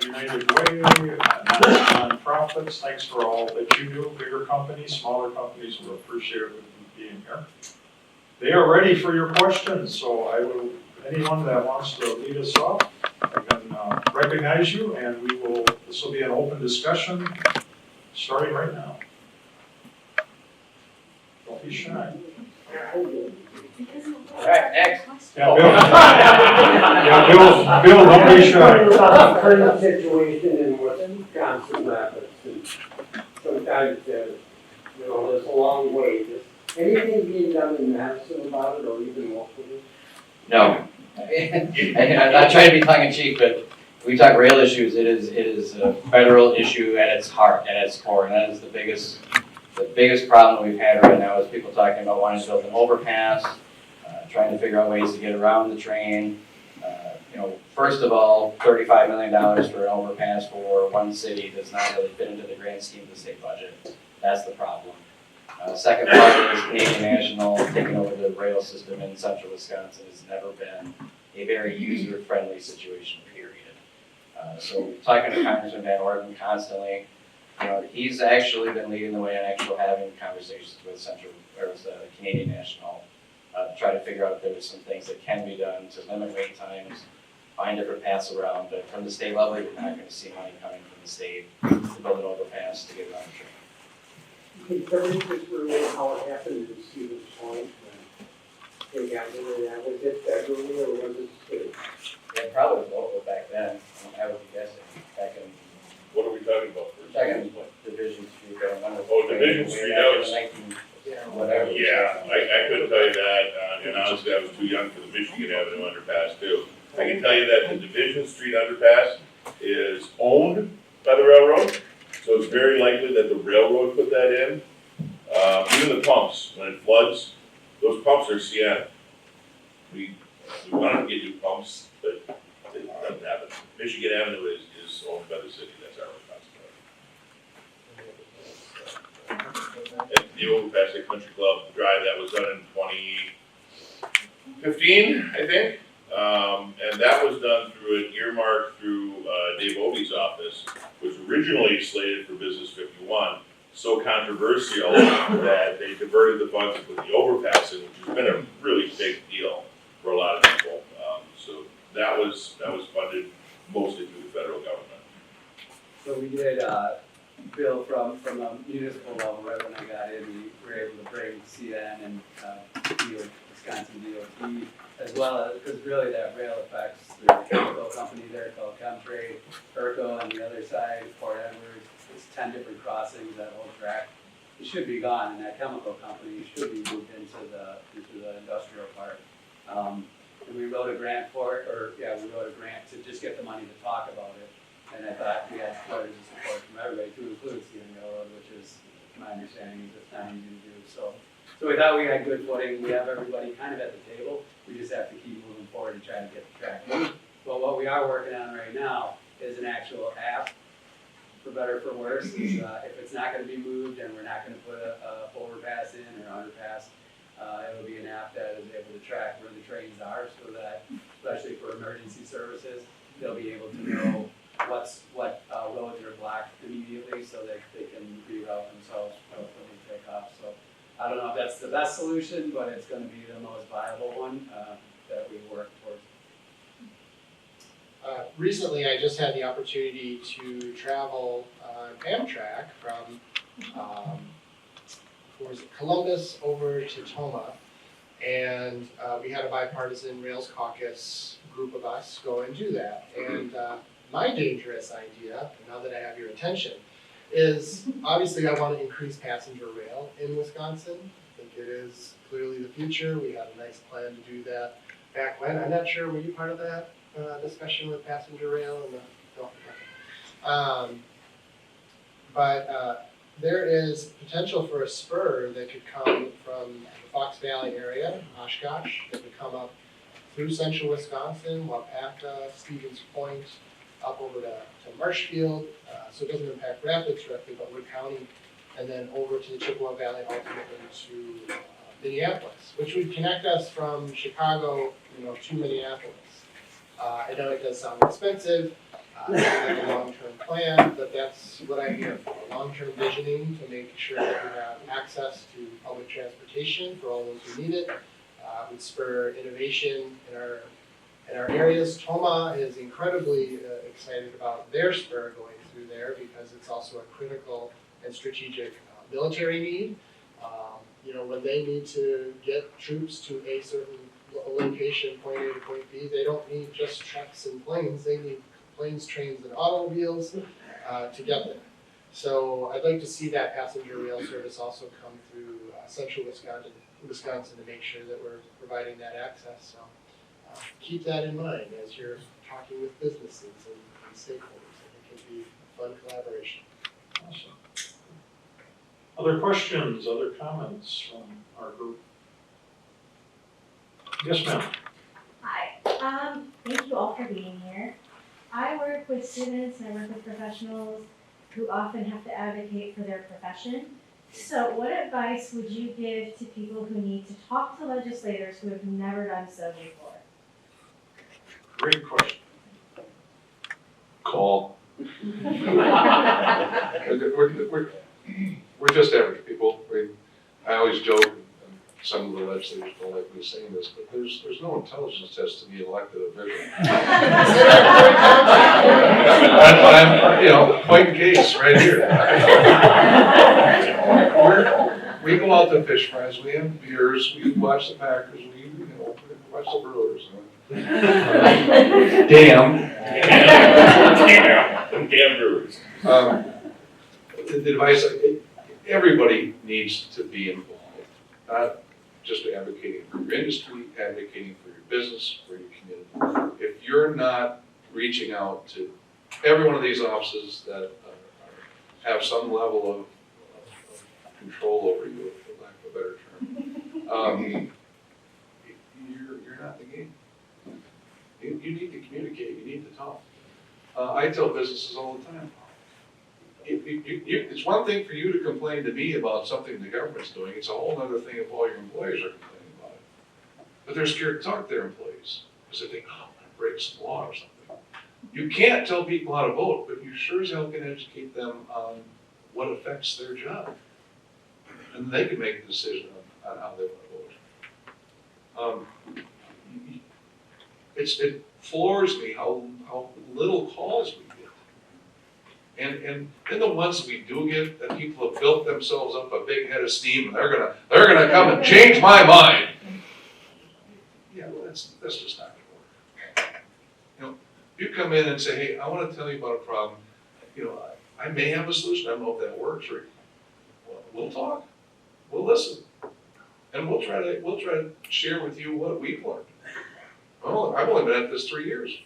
United Way, nonprofits. Thanks for all that you do, bigger companies, smaller companies, we appreciate you being here. They are ready for your questions, so I will, anyone that wants to lead us off, I can recognize you, and this will be an open discussion, starting right now. Don't be shy. All right, next. Yeah, Bill, don't be shy. Current situation in Wisconsin Rapids, and sometimes there's a long way. Is anything being done in Madison about it, or even locally? No. I'm not trying to be tongue in cheek, but we talk rail issues, it is a federal issue at its heart, at its core, and that is the biggest problem we've had right now is people talking about wanting to build an overpass, trying to figure out ways to get around the train. First of all, $35 million for an overpass for one city does not really fit into the grand scheme of the state budget. That's the problem. Second part is Canadian National taking over the rail system in central Wisconsin has never been a very user-friendly situation, period. So talking to Congressman Van Orden constantly, he's actually been leading the way on actually having conversations with Canadian National, to try to figure out if there's some things that can be done to limit wait times, find different paths around. But from the state level, you're not going to see money coming from the state to build an overpass to get around the train. Can you just relate how it happened in Stevens Point? Was it federally or was it state? Yeah, probably was local back then. I would be guessing back in. What are we talking about first? Back in Division Street. Division Street, that was. Whatever. Yeah, I couldn't tell you that, and honestly, I was too young for the Michigan Avenue underpass too. I can tell you that the Division Street underpass is owned by the railroad, so it's very likely that the railroad put that in. Even the pumps, when it floods, those pumps are CN. We wanted to get new pumps, but it doesn't happen. Michigan Avenue is owned by the city, that's our responsibility. And the overpass at Country Club Drive, that was done in 2015, I think. And that was done through an earmark through Dave Obie's office, was originally slated for Business 51. So controversial that they diverted the funds to put the overpass in, which has been a really big deal for a lot of people. So that was funded mostly through the federal government. So we did, Bill, from a municipal level, right when I got in, we were able to bring CN and Wisconsin DOT, as well as, because really that rail affects the chemical company there called Chemtrade, Erco on the other side, Port Edwards. There's 10 different crossings, that whole track. It should be gone, and that chemical company should be moved into the industrial park. And we wrote a grant for it, we wrote a grant to just get the money to talk about it. And I thought we had letters of support from everybody, to include CN Railroad, which is, my understanding, is it's not easy to do. So we thought we had good footing. We have everybody kind of at the table. We just have to keep moving forward and try to get the track moving. But what we are working on right now is an actual app, for better or for worse. If it's not going to be moved and we're not going to put a overpass in or underpass, it'll be an app that is able to track where the trains are, so that, especially for emergency services, they'll be able to know what roads are blocked immediately, so that they can reroute themselves when they take off. So I don't know if that's the best solution, but it's going to be the most viable one that we work towards. Recently, I just had the opportunity to travel on Amtrak from Columbus over to Toma, and we had a bipartisan Rails Caucus group of us go and do that. And my dangerous idea, now that I have your attention, is obviously I want to increase passenger rail in Wisconsin. I think it is clearly the future. We had a nice plan to do that back when. I'm not sure, were you part of that discussion with passenger rail? And there is potential for a spur that could come from the Fox Valley area, Oshkosh, that would come up through central Wisconsin, Wapaka, Stevens Point, up over to Marshfield, so it doesn't impact Rapids directly, but Wood County, and then over to the Chippewa Valley, ultimately to Minneapolis, which would connect us from Chicago, to Minneapolis. I know it does sound expensive, it's like a long-term plan, but that's what I'm here for, long-term visioning to make sure that we have access to public transportation for all those who need it. Would spur innovation in our areas. Toma is incredibly excited about their spur going through there because it's also a critical and strategic military need. When they need to get troops to a certain location, point A to point B, they don't need just trucks and planes. They need planes, trains, and automobiles to get there. So I'd like to see that passenger rail service also come through central Wisconsin to make sure that we're providing that access. So keep that in mind as you're talking with businesses and stakeholders. I think it'd be a fun collaboration. Awesome. Other questions, other comments from our group? Yes, ma'am. Hi, thank you all for being here. I work with students and I work with professionals who often have to advocate for their profession. So what advice would you give to people who need to talk to legislators who have never done so before? Great question. Call. We're just average people. I always joke, and some of the legislators don't like me saying this, but there's no intelligence test to be elected official. I'm point in case right here. We go out to fish fries, we have beers, we watch the Packers, we watch the Brewers. Damn. Damn Brewers. The advice, everybody needs to be involved, not just advocating for your industry, advocating for your business, for your community. If you're not reaching out to every one of these offices that have some level of control over you, for lack of a better term, you're not in the game. You need to communicate, you need to talk. I tell businesses all the time, it's one thing for you to complain to me about something the government's doing, it's a whole other thing if all your employees are complaining about it. But they're scared to talk to their employees, because they think, oh, I'm gonna break some law or something. You can't tell people how to vote, but you sure as hell can educate them on what affects their job. And they can make a decision on how they want to vote. It floors me how little calls we get. And then the ones we do get, that people have built themselves up a big head of steam, and they're gonna come and change my mind. Yeah, well, that's just not gonna work. You come in and say, hey, I want to tell you about a problem. I may have a solution. I don't know if that works, or we'll talk, we'll listen, and we'll try to share with you what we've learned. Well, I've only been at this 3 years,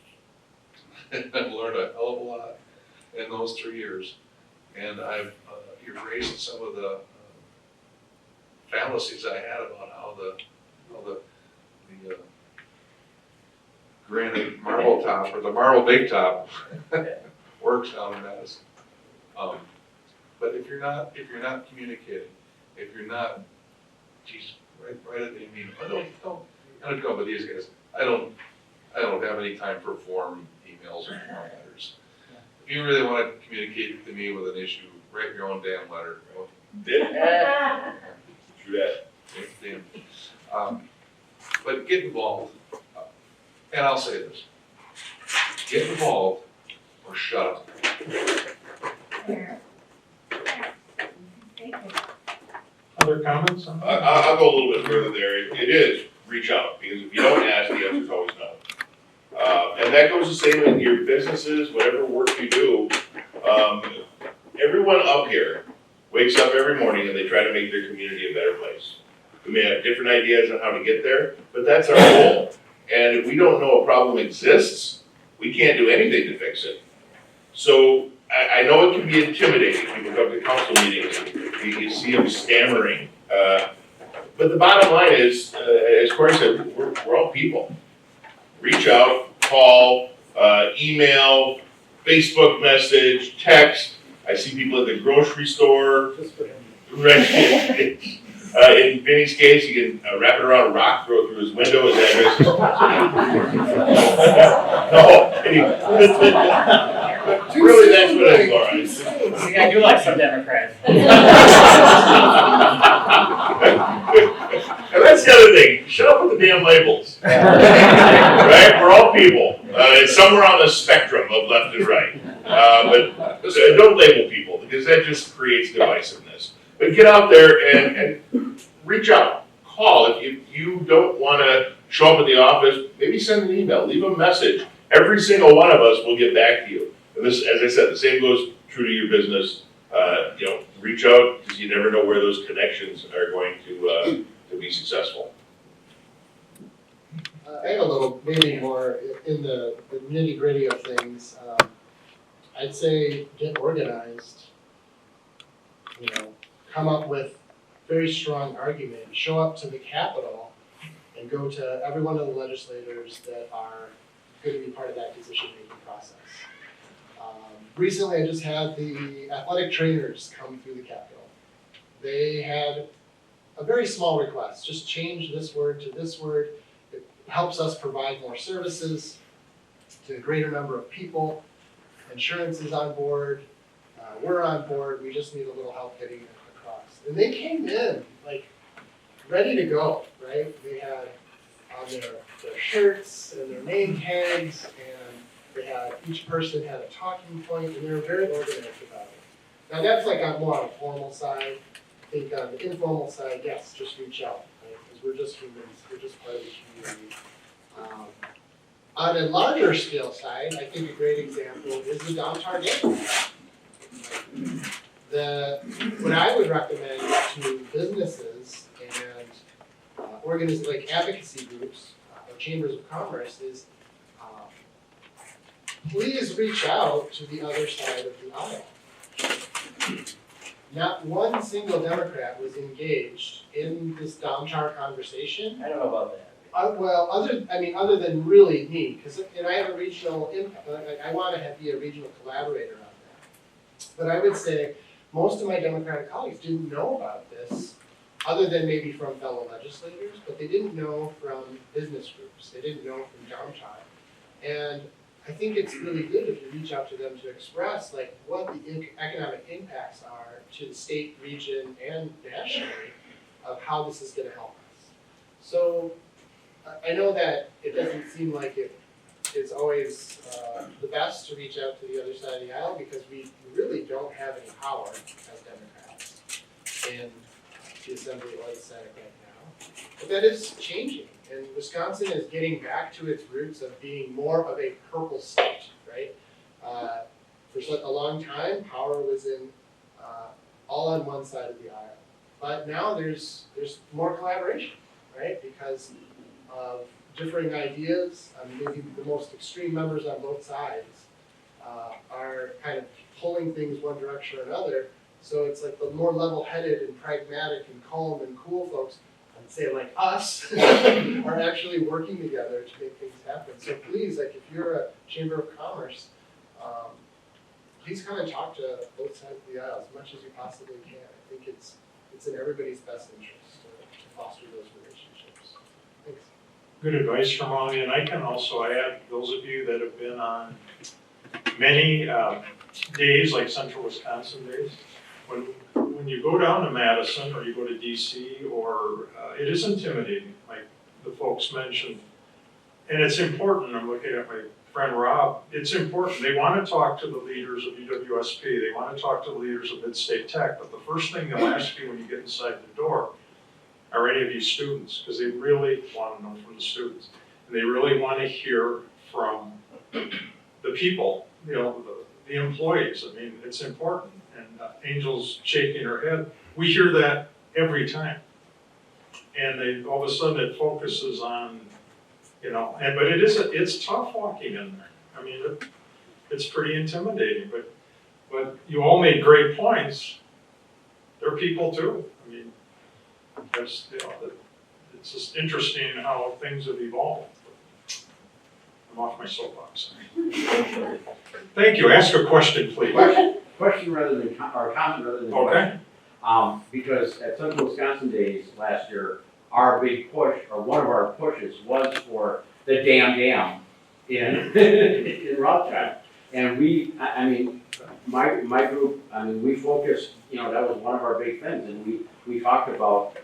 and I've learned a hell of a lot in those 3 years, and I've erased some of the fallacies I had about how the granite marble top or the marble big top works down in Madison. But if you're not communicating, if you're not, geez, right at the meeting, I don't go with these guys. I don't have any time for form emails or form letters. If you really want to communicate to me with an issue, write your own damn letter. True that. But get involved. And I'll say this. Get involved or shut up. Other comments on that? I'll go a little bit further there. It is reach out, because if you don't ask, the answer's always no. And that goes the same in your businesses, whatever work you do. everyone up here wakes up every morning and they try to make their community a better place. We may have different ideas on how to get there, but that's our goal. And if we don't know a problem exists, we can't do anything to fix it. So I know it can be intimidating. People come to council meetings and you see them stammering. But the bottom line is, as Corey said, we're all people. Reach out, call, email, Facebook message, text. I see people at the grocery store. Right. In Vinny's case, you can wrap it around a rock, throw it through his window, his address is. No, really, that's what it's for. See, I do like some Democrats. And that's the other thing, shut up with the damn labels. Right, we're all people, it's somewhere on the spectrum of left and right. But don't label people, because that just creates divisiveness. But get out there and reach out, call. If you don't wanna show up at the office, maybe send an email, leave a message. Every single one of us will get back to you. And this, as I said, the same goes true to your business. Reach out, because you never know where those connections are going to be successful. I have a little, maybe more in the nitty gritty of things. I'd say get organized, come up with very strong argument, show up to the Capitol and go to every one of the legislators that are going to be part of that decision-making process. Recently, I just had the athletic trainers come through the Capitol. They had a very small request, just change this word to this word. It helps us provide more services to a greater number of people. Insurance is on board, we're on board, we just need a little help getting it across. And they came in, ready to go, right? They had on their shirts and their name tags, and each person had a talking point, and they were very organized about it. Now that's more on a formal side. I think on the informal side, yes, just reach out, right? Because we're just humans, we're just part of the community. On a larger scale side, I think a great example is the downtown game. What I would recommend to businesses and organizations like advocacy groups or chambers of commerce is please reach out to the other side of the aisle. Not one single Democrat was engaged in this downtown conversation. I don't know about that. Other than really me, because I have a regional impact, I want to be a regional collaborator on that. But I would say most of my Democratic colleagues didn't know about this, other than maybe from fellow legislators, but they didn't know from business groups, they didn't know from downtown. And I think it's really good if you reach out to them to express what the economic impacts are to the state, region, and nationally of how this is going to help us. So I know that it doesn't seem like it's always the best to reach out to the other side of the aisle, because we really don't have any power as Democrats in the Assembly or the Senate right now. But that is changing, and Wisconsin is getting back to its roots of being more of a purple state, right? For such a long time, power was in all on one side of the aisle. But now there's more collaboration, right? Because of differing ideas, maybe the most extreme members on both sides are kind of pulling things one direction or another. So it's the more level-headed and pragmatic and calm and cool folks, I'd say like us, are actually working together to make things happen. So please, if you're a Chamber of Commerce, please come and talk to both sides of the aisle as much as you possibly can. I think it's in everybody's best interest to foster those relationships. Thanks. Good advice from all of you, and I can also add, those of you that have been on many days, like Central Wisconsin days, when you go down to Madison or you go to DC, or it is intimidating, like the folks mentioned, and it's important. I'm looking at my friend Rob. It's important. They want to talk to the leaders of UWSP. They want to talk to the leaders of Mid-State Tech, but the first thing they'll ask you when you get inside the door, are any of you students? Because they really want to know from the students. And they really want to hear from the people, the employees. I mean, it's important. Angel's shaking her head. We hear that every time. And they, all of a sudden it focuses on, but it's tough walking in there. I mean, it's pretty intimidating, but you all made great points. They're people too. I mean, it's just interesting how things have evolved. I'm off my soapbox. Thank you. Ask a question, please. Question rather than, or comment rather than Okay. question. Because at Central Wisconsin Days last year, our big push, or one of our pushes, was for the dam in, in Rothschild. And I mean, my group, we focused, that was one of our big things, and we talked about,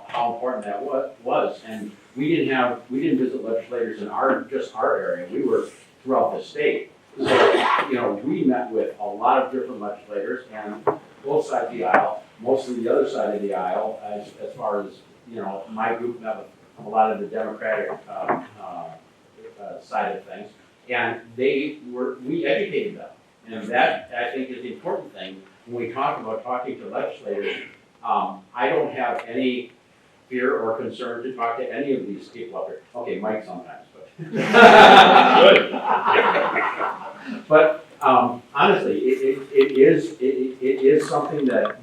how important that was. And we didn't visit legislators in just our area, we were throughout the state. So, we met with a lot of different legislators and both sides of the aisle, mostly the other side of the aisle, as far as, my group met with a lot of the Democratic side of things. And we educated them. And that, I think, is the important thing when we talk about talking to legislators. I don't have any fear or concern to talk to any of these people up here. Okay, Mike sometimes, but. Good. But honestly, it is something that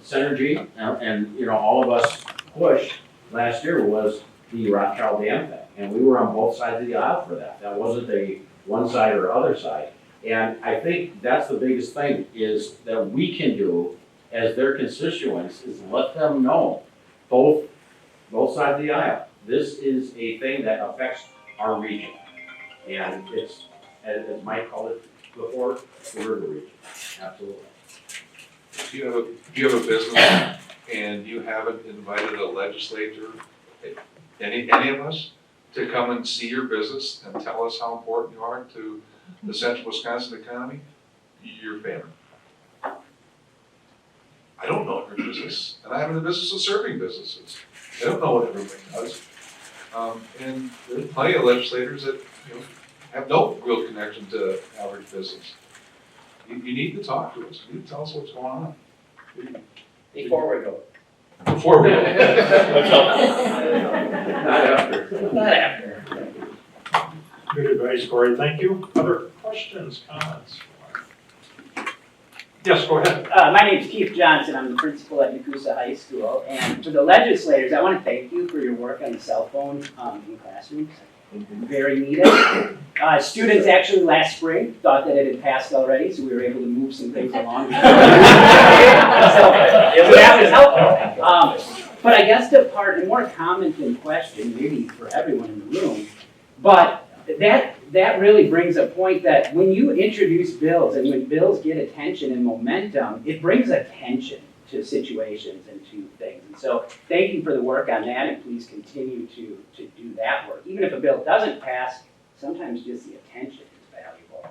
Synergy and all of us pushed last year was the Rothschild Dam thing, and we were on both sides of the aisle for that. That wasn't a one side or other side, and I think that's the biggest thing is that we can do as their constituents is let them know both sides of the aisle. This is a thing that affects our region, and it's, as Mike called it before, the river region. Absolutely. If you have a business and you haven't invited a legislator, any of us, to come and see your business and tell us how important you are to the central Wisconsin economy, you're failing. I don't know every business, and I'm in the business of serving businesses. I don't know what everybody does. And there are plenty of legislators that have no real connection to average business. You need to talk to us. You need to tell us what's going on. Before we go. Before we. Not after. Not after. Good advice, Corey. Thank you. Other questions, comments? Yes, go ahead. My name's Keith Johnson. I'm the principal at Nakusa High School. And to the legislators, I want to thank you for your work on the cell phone in classrooms. Very needed. Students actually last spring thought that it had passed already, so we were able to move some things along. So that was helpful. But I guess the part, and more comment than question, maybe for everyone in the room, but that really brings a point that when you introduce bills and when bills get attention and momentum, it brings attention to situations and to things. And so thank you for the work on that, and please continue to do that work. Even if a bill doesn't pass, sometimes just the attention is valuable.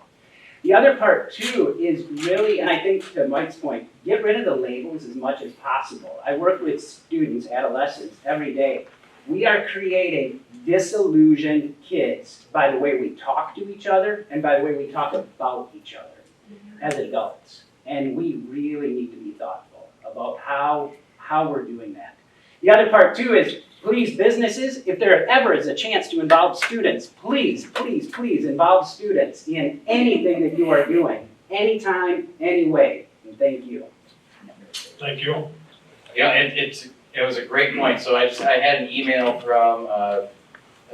The other part too is really, and I think to Mike's point, get rid of the labels as much as possible. I work with students, adolescents, every day. We are creating disillusioned kids by the way we talk to each other and by the way we talk about each other as adults. And we really need to be thoughtful about how we're doing that. The other part too is, please, businesses, if there ever is a chance to involve students, please, please, please involve students in anything that you are doing, anytime, any way. And thank you. Thank you. Yeah, it was a great point. So I had an email from a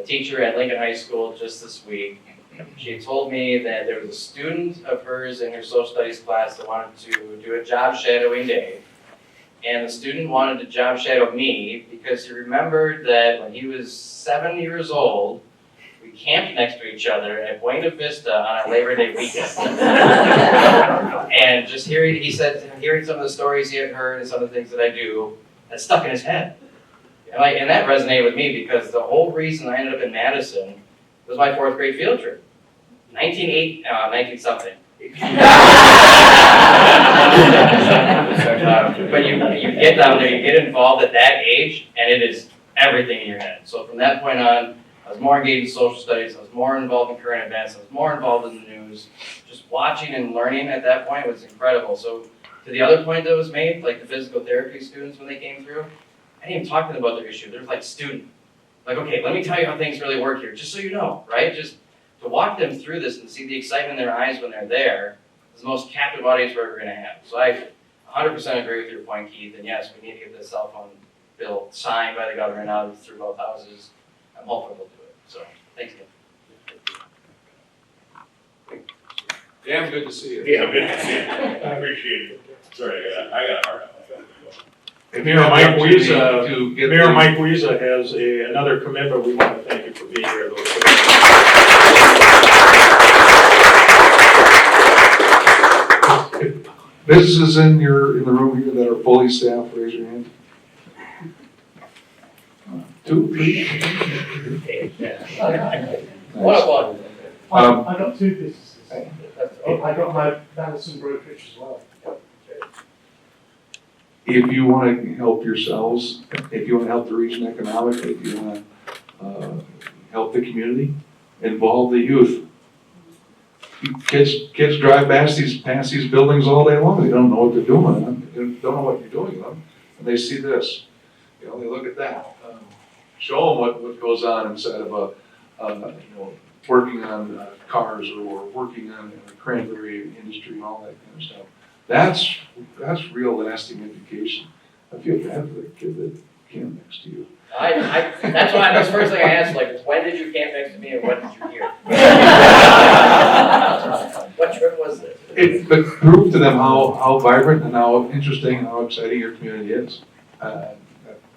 teacher at Lincoln High School just this week. She told me that there was a student of hers in her social studies class that wanted to do a job shadowing day. And the student wanted to job shadow me because he remembered that when he was 7 years old, we camped next to each other at Buena Vista on a Labor Day weekend. And just he said, hearing some of the stories he had heard and some of the things that I do, that stuck in his head. And that resonated with me because the whole reason I ended up in Madison was my 4th grade field trip. 19-something. But you get down there, you get involved at that age, and it is everything in your head. So from that point on, I was more engaged in social studies, I was more involved in current events, I was more involved in the news, just watching and learning at that point was incredible. So to the other point that was made, like the physical therapy students when they came through, I didn't even talk to them about their issue. They're like, student, like, okay, let me tell you how things really work here, just so you know, right? Just to walk them through this and see the excitement in their eyes when they're there is the most captive audience we're ever gonna have. So I 100% agree with your point, Keith, and yes, we need to get this cell phone bill signed by the government out through both houses. I'm hopeful they'll do it, so, thanks again. Damn good to see you. Yeah, good to see you. I appreciate it. Sorry, I got a hard out. And Mayor Mike Weeza has another commitment. We want to thank you for being here. Businesses in the room here that are fully staffed, raise your hand. 2, 3. What I got 2 businesses. I got my Madison brokerage as well. If you want to help yourselves, if you want to help the region economically, if you want to help the community, involve the youth. Kids drive past these buildings all day long. They don't know what they're doing. They don't know what you're doing to them, and they see this. They look at that. Show them what goes on inside of working on cars or working on the cranberry industry and all that kind of stuff. That's real lasting education. I feel bad for the kid that came next to you. That's why, that's the first thing I asked, like, when did you camp next to me and when did you hear? What trip was this? But prove to them how vibrant and how interesting and how exciting your community is.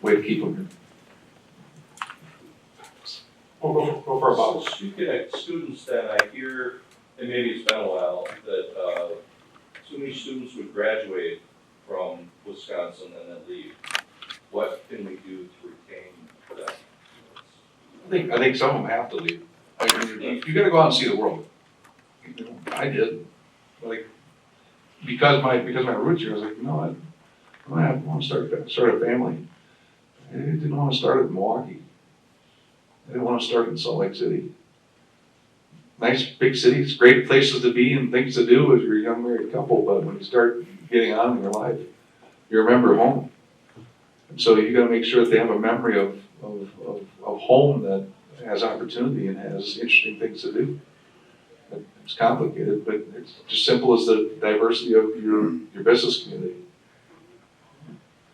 Way to keep them here. Go for a bottle. Speaking of students, then I hear, and maybe it's been a while, that so many students would graduate from Wisconsin and then leave. What can we do to retain them? I think some of them have to leave. You gotta go out and see the world. I did. Like, because my roots here, I was like, I want to start a family. I didn't want to start it in Milwaukee. I didn't want to start in Salt Lake City. Nice big cities, great places to be and things to do as you're a young married couple, but when you start getting on in your life, you remember home. And so you gotta make sure that they have a memory of home that has opportunity and has interesting things to do. It's complicated, but it's just simple as the diversity of your business community.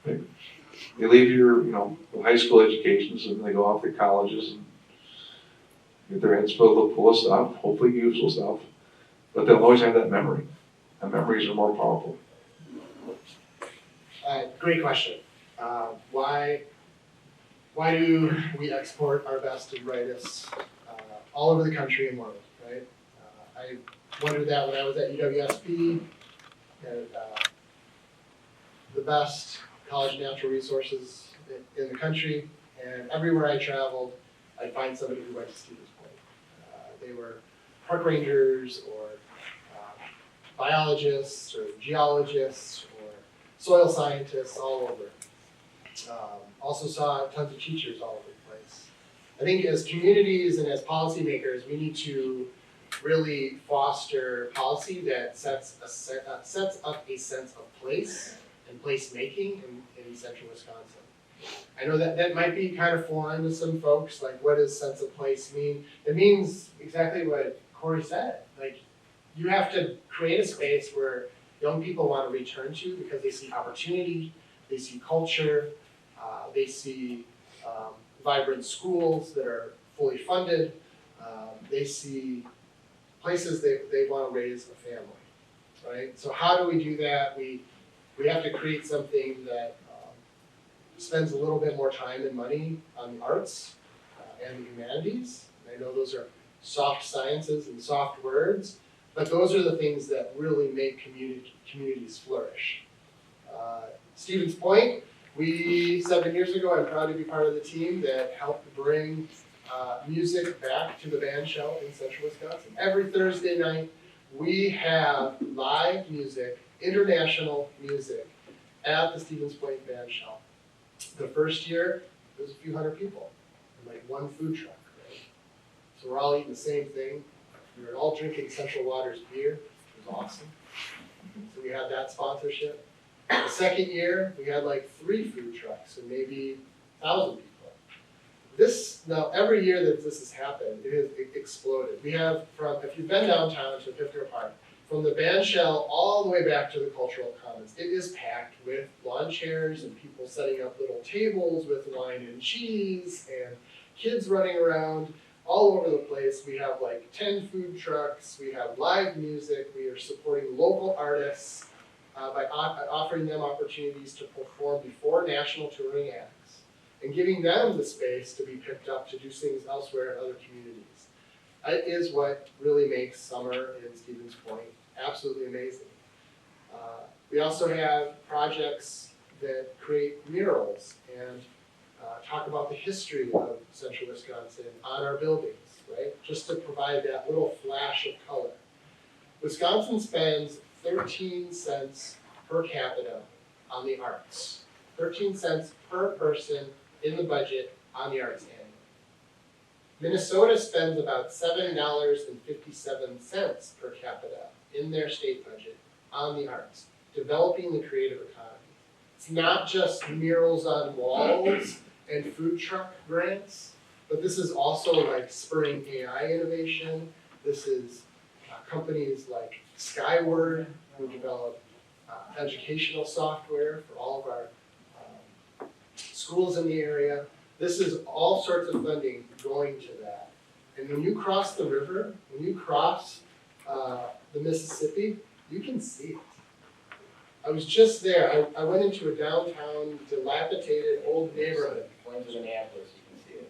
They leave your, high school educations and they go off to colleges and get their heads full of stuff, hopefully useful stuff, but they'll always have that memory. And memories are more powerful. Great question. Why do we export our best and brightest all over the country and world, right? I wondered that when I was at UWSP, and the best college natural resources in the country, and everywhere I traveled, I'd find somebody who went to Stevens Point. They were park rangers or biologists or geologists or soil scientists all over. Also saw tons of teachers all over the place. I think as communities and as policymakers, we need to really foster policy that sets up a sense of place and placemaking in central Wisconsin. I know that might be kind of foreign to some folks, like what does sense of place mean? It means exactly what Corey said. Like, you have to create a space where young people want to return to because they see opportunity, they see culture, they see vibrant schools that are fully funded, they see places they want to raise a family, right? So how do we do that? We have to create something that spends a little bit more time and money on the arts and the humanities. I know those are soft sciences and soft words, but those are the things that really make communities flourish. Stevens Point, 7 years ago, I'm proud to be part of the team that helped bring music back to the band shell in central Wisconsin. Every Thursday night, we have live music, international music, at the Stevens Point band shell. The first year, there was a few hundred people, and like one food truck, right? So we're all eating the same thing, We were all drinking Central Waters beer, which was awesome. So we had that sponsorship. The second year, we had like 3 food trucks and maybe 1,000 people. Now every year that this has happened, it has exploded. We have if you've been downtown to Pifter Park, from the band shell all the way back to the cultural commons, it is packed with lawn chairs and people setting up little tables with wine and cheese and kids running around all over the place. We have like 10 food trucks, we have live music, we are supporting local artists by offering them opportunities to perform before national touring acts and giving them the space to be picked up to do things elsewhere in other communities. It is what really makes summer in Stevens Point absolutely amazing. We also have projects that create murals and talk about the history of central Wisconsin on our buildings, right? Just to provide that little flash of color. Wisconsin spends 13 cents per capita on the arts. 13 cents per person in the budget on the arts annually. Minnesota spends about $7.57 per capita in their state budget on the arts, developing the creative economy. It's not just murals on walls and food truck grants, but this is also like spurring AI innovation. This is companies like Skyward, who develop educational software for all of our schools in the area. This is all sorts of funding going to that. And when you cross the river, when you cross the Mississippi, you can see it. I was just there. I went into a downtown, dilapidated old neighborhood. Went to Minneapolis, you can see it.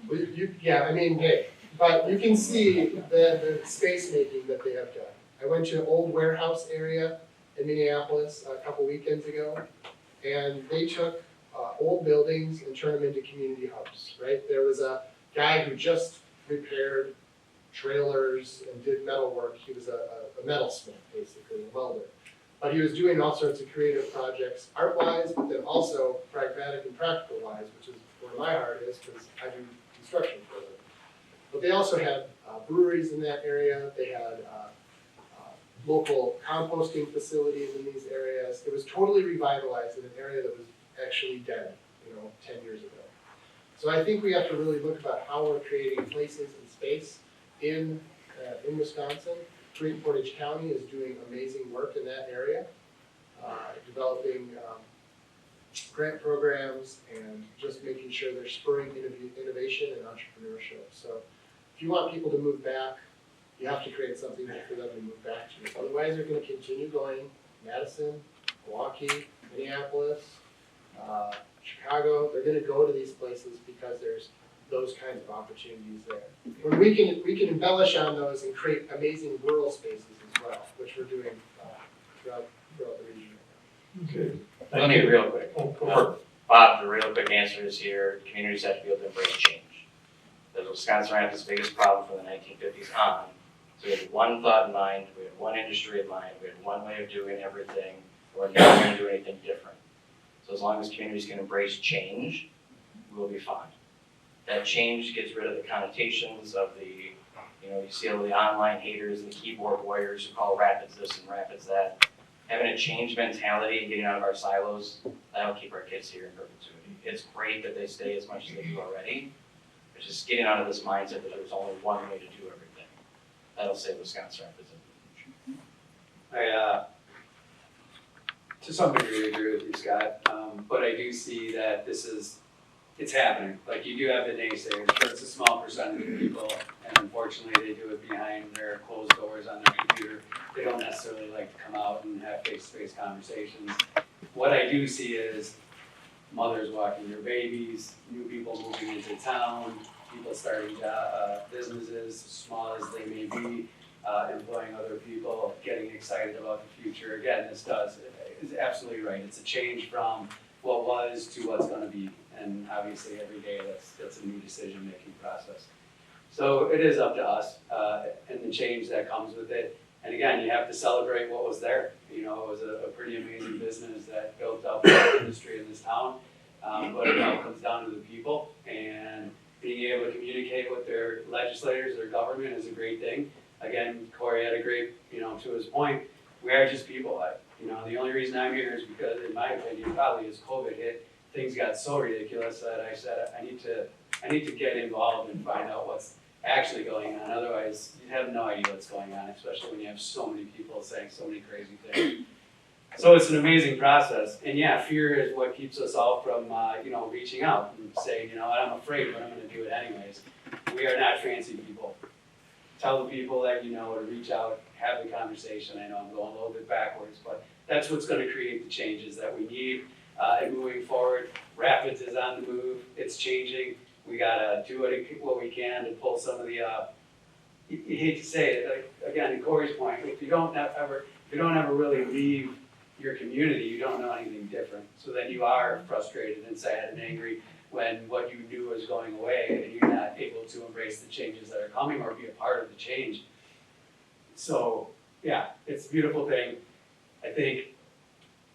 Well, yeah, I mean, hey, but you can see the space making that they have done. I went to an old warehouse area in Minneapolis a couple weekends ago, and they took old buildings and turned them into community hubs, right? There was a guy who just repaired trailers and did metal work. He was a metalsmith, basically, a welder. But he was doing all sorts of creative projects, art-wise, but then also pragmatic and practical-wise, which is where my heart is, because I do construction for them. But they also had breweries in that area. They had local composting facilities in these areas. It was totally revitalized in an area that was actually dead, 10 years ago. So I think we have to really look about how we're creating places and space in Wisconsin. Great Portage County is doing amazing work in that area, developing grant programs and just making sure they're spurring innovation and entrepreneurship. So if you want people to move back, you have to create something for them to move back to. Otherwise, they're going to continue going. Madison, Milwaukee, Minneapolis, Chicago, they're going to go to these places because there's those kinds of opportunities there. When we can embellish on those and create amazing rural spaces as well, which we're doing throughout the region. Okay. Let me real quick. Bob, the real quick answer is here, communities have to be able to embrace change. The Wisconsin Rapids' biggest problem from the 1950s on. So we had one thought in mind, we had one industry in mind, we had one way of doing everything, we're never going to do anything different. So as long as communities can embrace change, we'll be fine. That change gets rid of the connotations of the, you see all the online haters and keyboard warriors who call Rapids this and Rapids that. Having a change mentality and getting out of our silos, that'll keep our kids here in perpetuity. It's great that they stay as much as they do already, but just getting out of this mindset that there's only one way to do everything. That'll save Wisconsin Rapids in the future. I, to some degree, agree with you, Scott, but I do see that it's happening. Like, you do have the naysayers, but it's a small percentage of people, and unfortunately they do it behind their closed doors on their computer. They don't necessarily like to come out and have face-to-face conversations. What I do see is mothers walking their babies, new people moving into town, people starting businesses, small as they may be, employing other people, getting excited about the future. Again, this is absolutely right. It's a change from what was to what's going to be. And obviously every day that's a new decision-making process. So it is up to us and the change that comes with it. And again, you have to celebrate what was there. It was a pretty amazing business that built up the industry in this town. But it all comes down to the people, and being able to communicate with their legislators, their government is a great thing. again, Corey had a great, to his point, we are just people. The only reason I'm here is because, in my opinion, probably as COVID hit, things got so ridiculous that I said, I need to get involved and find out what's actually going on. Otherwise, you have no idea what's going on, especially when you have so many people saying so many crazy things. So it's an amazing process. And yeah, fear is what keeps us all from, reaching out and saying, I'm afraid, but I'm going to do it anyways. We are not fancy people. Tell the people that you know to reach out, have the conversation. I know I'm going a little bit backwards, but that's what's going to create the changes that we need. And moving forward, Rapids is on the move. It's changing. We got to do what we can to pull some of the, you hate to say it, like, again, to Corey's point, if you don't ever really leave your community, you don't know anything different. So then you are frustrated and sad and angry when what you knew was going away and you're not able to embrace the changes that are coming or be a part of the change. So yeah, it's a beautiful thing. I think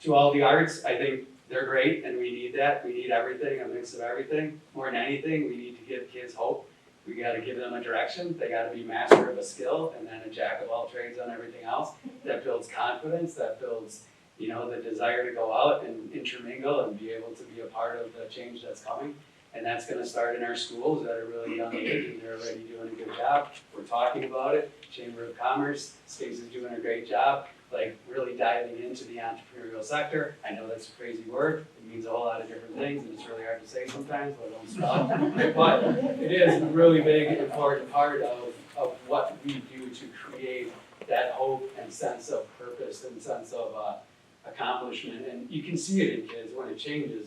to all the arts, I think they're great and we need that. We need everything, a mix of everything. More than anything, we need to give kids hope. We got to give them a direction. They got to be master of a skill and then a jack of all trades on everything else. That builds confidence, that builds the desire to go out and intermingle and be able to be a part of the change that's coming. And that's going to start in our schools at a really young age, and they're already doing a good job. We're talking about it. Chamber of Commerce, Stacey's doing a great job, like really diving into the entrepreneurial sector. I know that's a crazy word. It means a whole lot of different things, and it's really hard to say sometimes, let alone spell. But it is a really big, important part of what we do to create that hope and sense of purpose and sense of accomplishment. And you can see it in kids when it changes,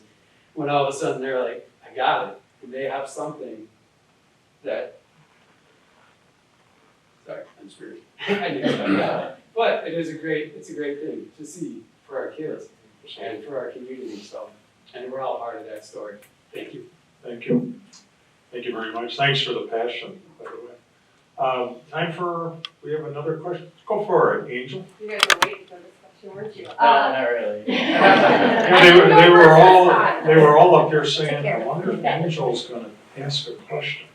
when all of a sudden they're like, I got it. And they have something that, sorry, I'm screwed. I knew I got it. But it's a great thing to see for our kids and for our community. So, and we're all part of that story. Thank you. Thank you. Thank you very much. Thanks for the passion, by the way. We have another question. Go for it, Angel. You guys were waiting for this question, weren't you? Not really. Yeah, they were all up here saying, I wonder if Angel's gonna ask a question.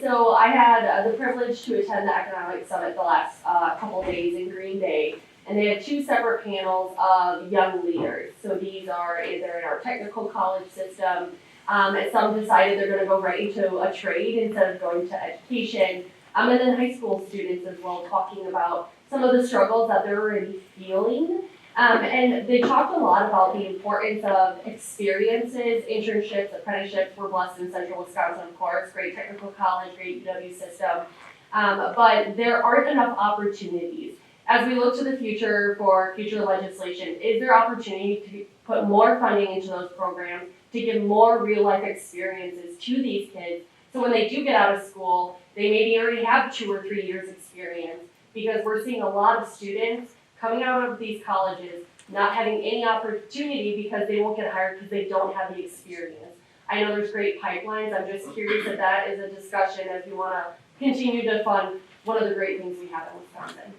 So I had the privilege to attend the Economic Summit the last couple days in Green Bay, and they had two separate panels of young leaders. So these are either in our technical college system, and some decided they're gonna go right into a trade instead of going to education, and then high school students as well, talking about some of the struggles that they're already feeling. And they talked a lot about the importance of experiences, internships, apprenticeships. We're blessed in central Wisconsin, of course, great technical college, great UW system. But there aren't enough opportunities. As we look to the future for future legislation, is there opportunity to put more funding into those programs to give more real life experiences to these kids? So when they do get out of school, they maybe already have 2 or 3 years experience, because we're seeing a lot of students coming out of these colleges not having any opportunity because they won't get hired because they don't have the experience. I know there's great pipelines. I'm just curious if that is a discussion as we want to continue to fund one of the great things we have in Wisconsin.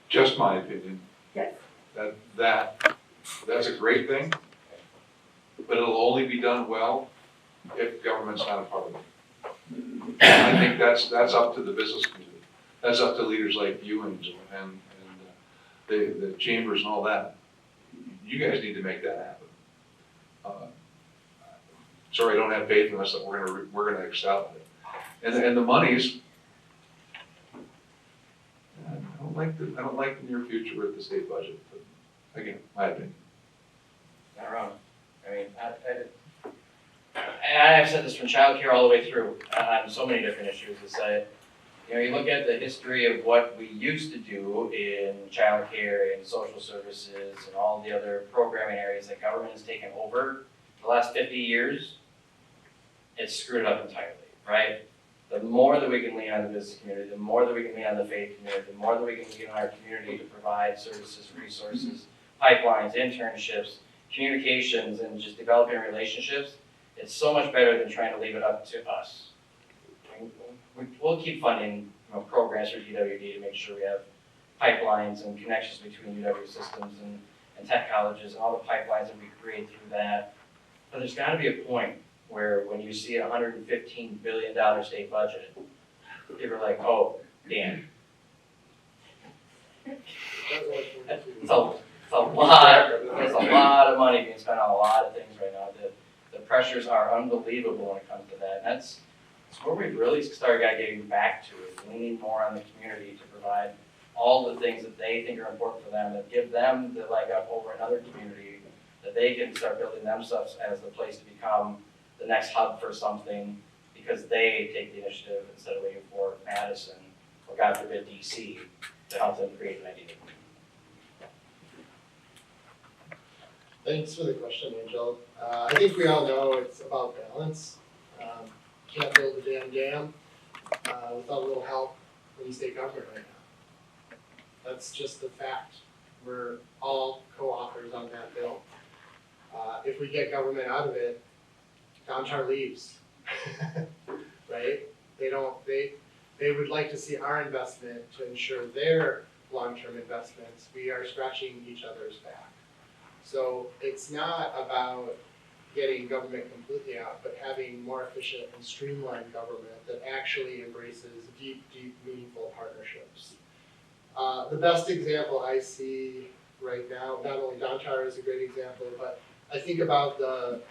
Just my opinion. Yes. That's a great thing, but it'll only be done well if government's not a part of it. And I think that's up to the business community. That's up to leaders like you and the chambers and all that. You guys need to make that happen. Sorry, I don't have faith in us that we're gonna excel at it. And the monies, I don't like the near future with the state budget, but again, my opinion. Not wrong. I mean, I've said this from childcare all the way through on so many different issues. Is that, you look at the history of what we used to do in childcare and social services and all the other programming areas that government has taken over the last 50 years, it's screwed up entirely, right? The more that we can lean on the business community, the more that we can lean on the faith community, the more that we can lean on our community to provide services, resources, pipelines, internships, communications, and just developing relationships, it's so much better than trying to leave it up to us. We'll keep funding programs for DWD to make sure we have pipelines and connections between UW systems and tech colleges and all the pipelines that we create through that. But there's got to be a point where when you see a $115 billion state budget, people are like, oh, damn, It's a lot, there's a lot of money being spent on a lot of things right now. The pressures are unbelievable when it comes to that. And that's where we really started getting back to, is leaning more on the community to provide all the things that they think are important for them, that give them the leg up over another community, that they can start building themselves as the place to become the next hub for something, because they take the initiative instead of waiting for Madison, or God forbid DC, to help them create an idea. Thanks for the question, Angel. I think we all know it's about balance. Can't build a damn dam without a little help from the state government right now. That's just the fact. We're all co-authors on that bill. If we get government out of it, downtown leaves, right? They would like to see our investment to ensure their long-term investments. We are scratching each other's back. So it's not about getting government completely out, but having more efficient and streamlined government that actually embraces deep, deep, meaningful partnerships. The best example I see right now, not only downtown is a great example, but I think about the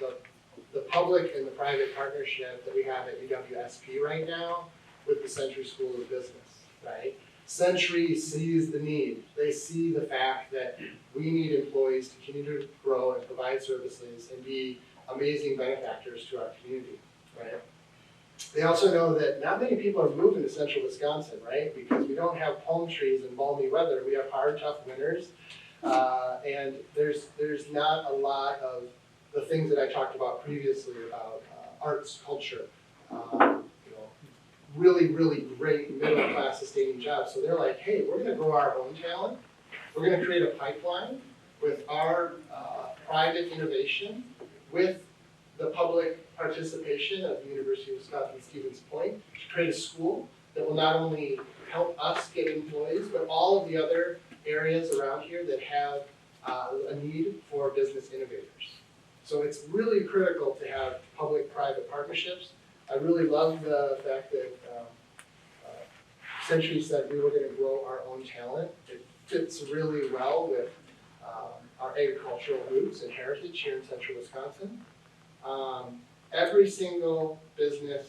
public and the private partnership that we have at UWSP right now with the Century School of Business, right? Century sees the need. They see the fact that we need employees to continue to grow and provide services and be amazing benefactors to our community, right? They also know that not many people are moving to central Wisconsin, right? Because we don't have palm trees and balmy weather. We have hard, tough winters. And there's not a lot of the things that I talked about previously about arts, culture, really, really great middle-class sustaining jobs. So they're like, hey, we're gonna grow our own talent. We're gonna create a pipeline with our private innovation, with the public participation of the University of Wisconsin-Stevens Point, to create a school that will not only help us get employees, but all of the other areas around here that have a need for business innovators. So it's really critical to have public-private partnerships. I really love the fact that Century said we were going to grow our own talent. It fits really well with our agricultural roots and heritage here in central Wisconsin. Every single business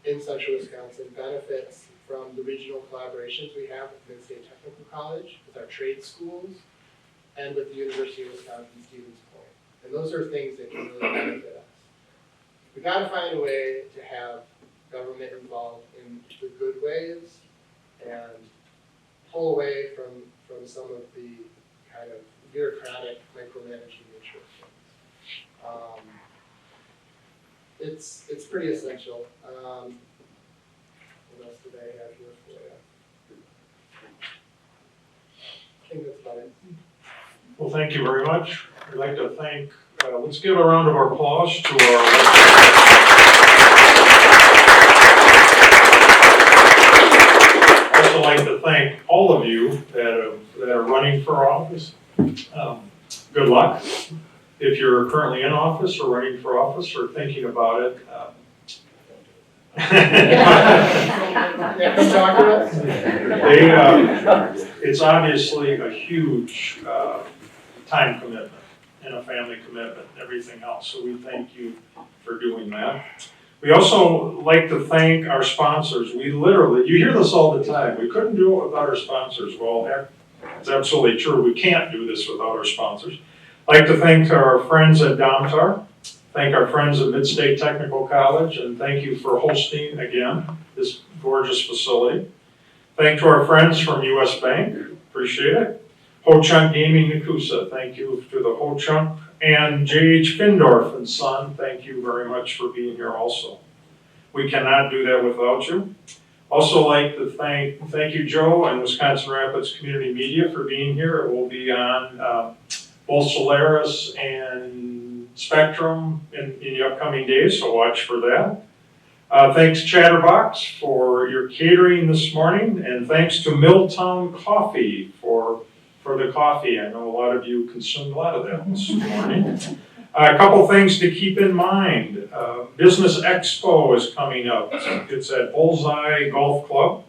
in central Wisconsin benefits from the regional collaborations we have with Mid-State Technical College, with our trade schools, and with the University of Wisconsin-Stevens Point. And those are things that can really benefit us. We got to find a way to have government involved in the good ways and pull away from some of the kind of bureaucratic micromanaging nature of things. It's pretty essential. What else did I have here for you? I think that's about it. Well, thank you very much. I'd like to thank, let's give a round of applause to our I'd also like to thank all of you that are running for office. Good luck. If you're currently in office or running for office or thinking about it. It's obviously a huge time commitment and a family commitment and everything else. So we thank you for doing that. We also like to thank our sponsors. We literally, you hear this all the time, we couldn't do it without our sponsors. Well, it's absolutely true. We can't do this without our sponsors. I'd like to thank our friends at Domtar, thank our friends at Mid-State Technical College, and thank you for hosting, again, this gorgeous facility. Thank to our friends from US Bank, appreciate it. Ho-Chunk Gaming Nakusa, thank you to the Ho-Chunk. And J.H. Findorf and Son, thank you very much for being here also. We cannot do that without you. Also like to thank you, Joe, and Wisconsin Rapids Community Media for being here. It will be on both Solaris and Spectrum in the upcoming days, so watch for that. Thanks Chatterbox for your catering this morning, and thanks to Milltown Coffee for the coffee. I know a lot of you consumed a lot of that this morning. A couple things to keep in mind. Business Expo is coming up. It's at Bullseye Golf Club.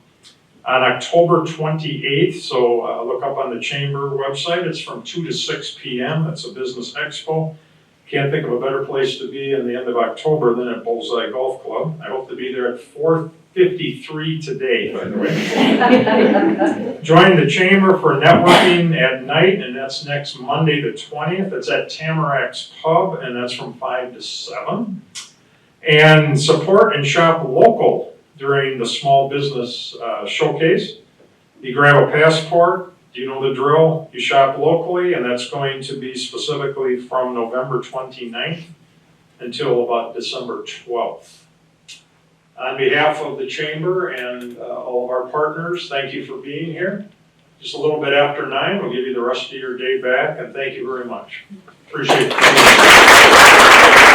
on October 28th, so look up on the chamber website. It's from 2 to 6 p.m. It's a business expo. Can't think of a better place to be in the end of October than at Bullseye Golf Club. I hope to be there at 4:53 today, by the way. Join the chamber for networking at night, and that's next Monday the 20th. It's at Tamarac's Pub, and that's from 5 to 7. And support and shop local during the small business showcase. You grab a passport, you know the drill, you shop locally, and that's going to be specifically from November 29th until about December 12th. On behalf of the chamber and all of our partners, thank you for being here. Just a little bit after 9, we'll give you the rest of your day back, and thank you very much. Appreciate it.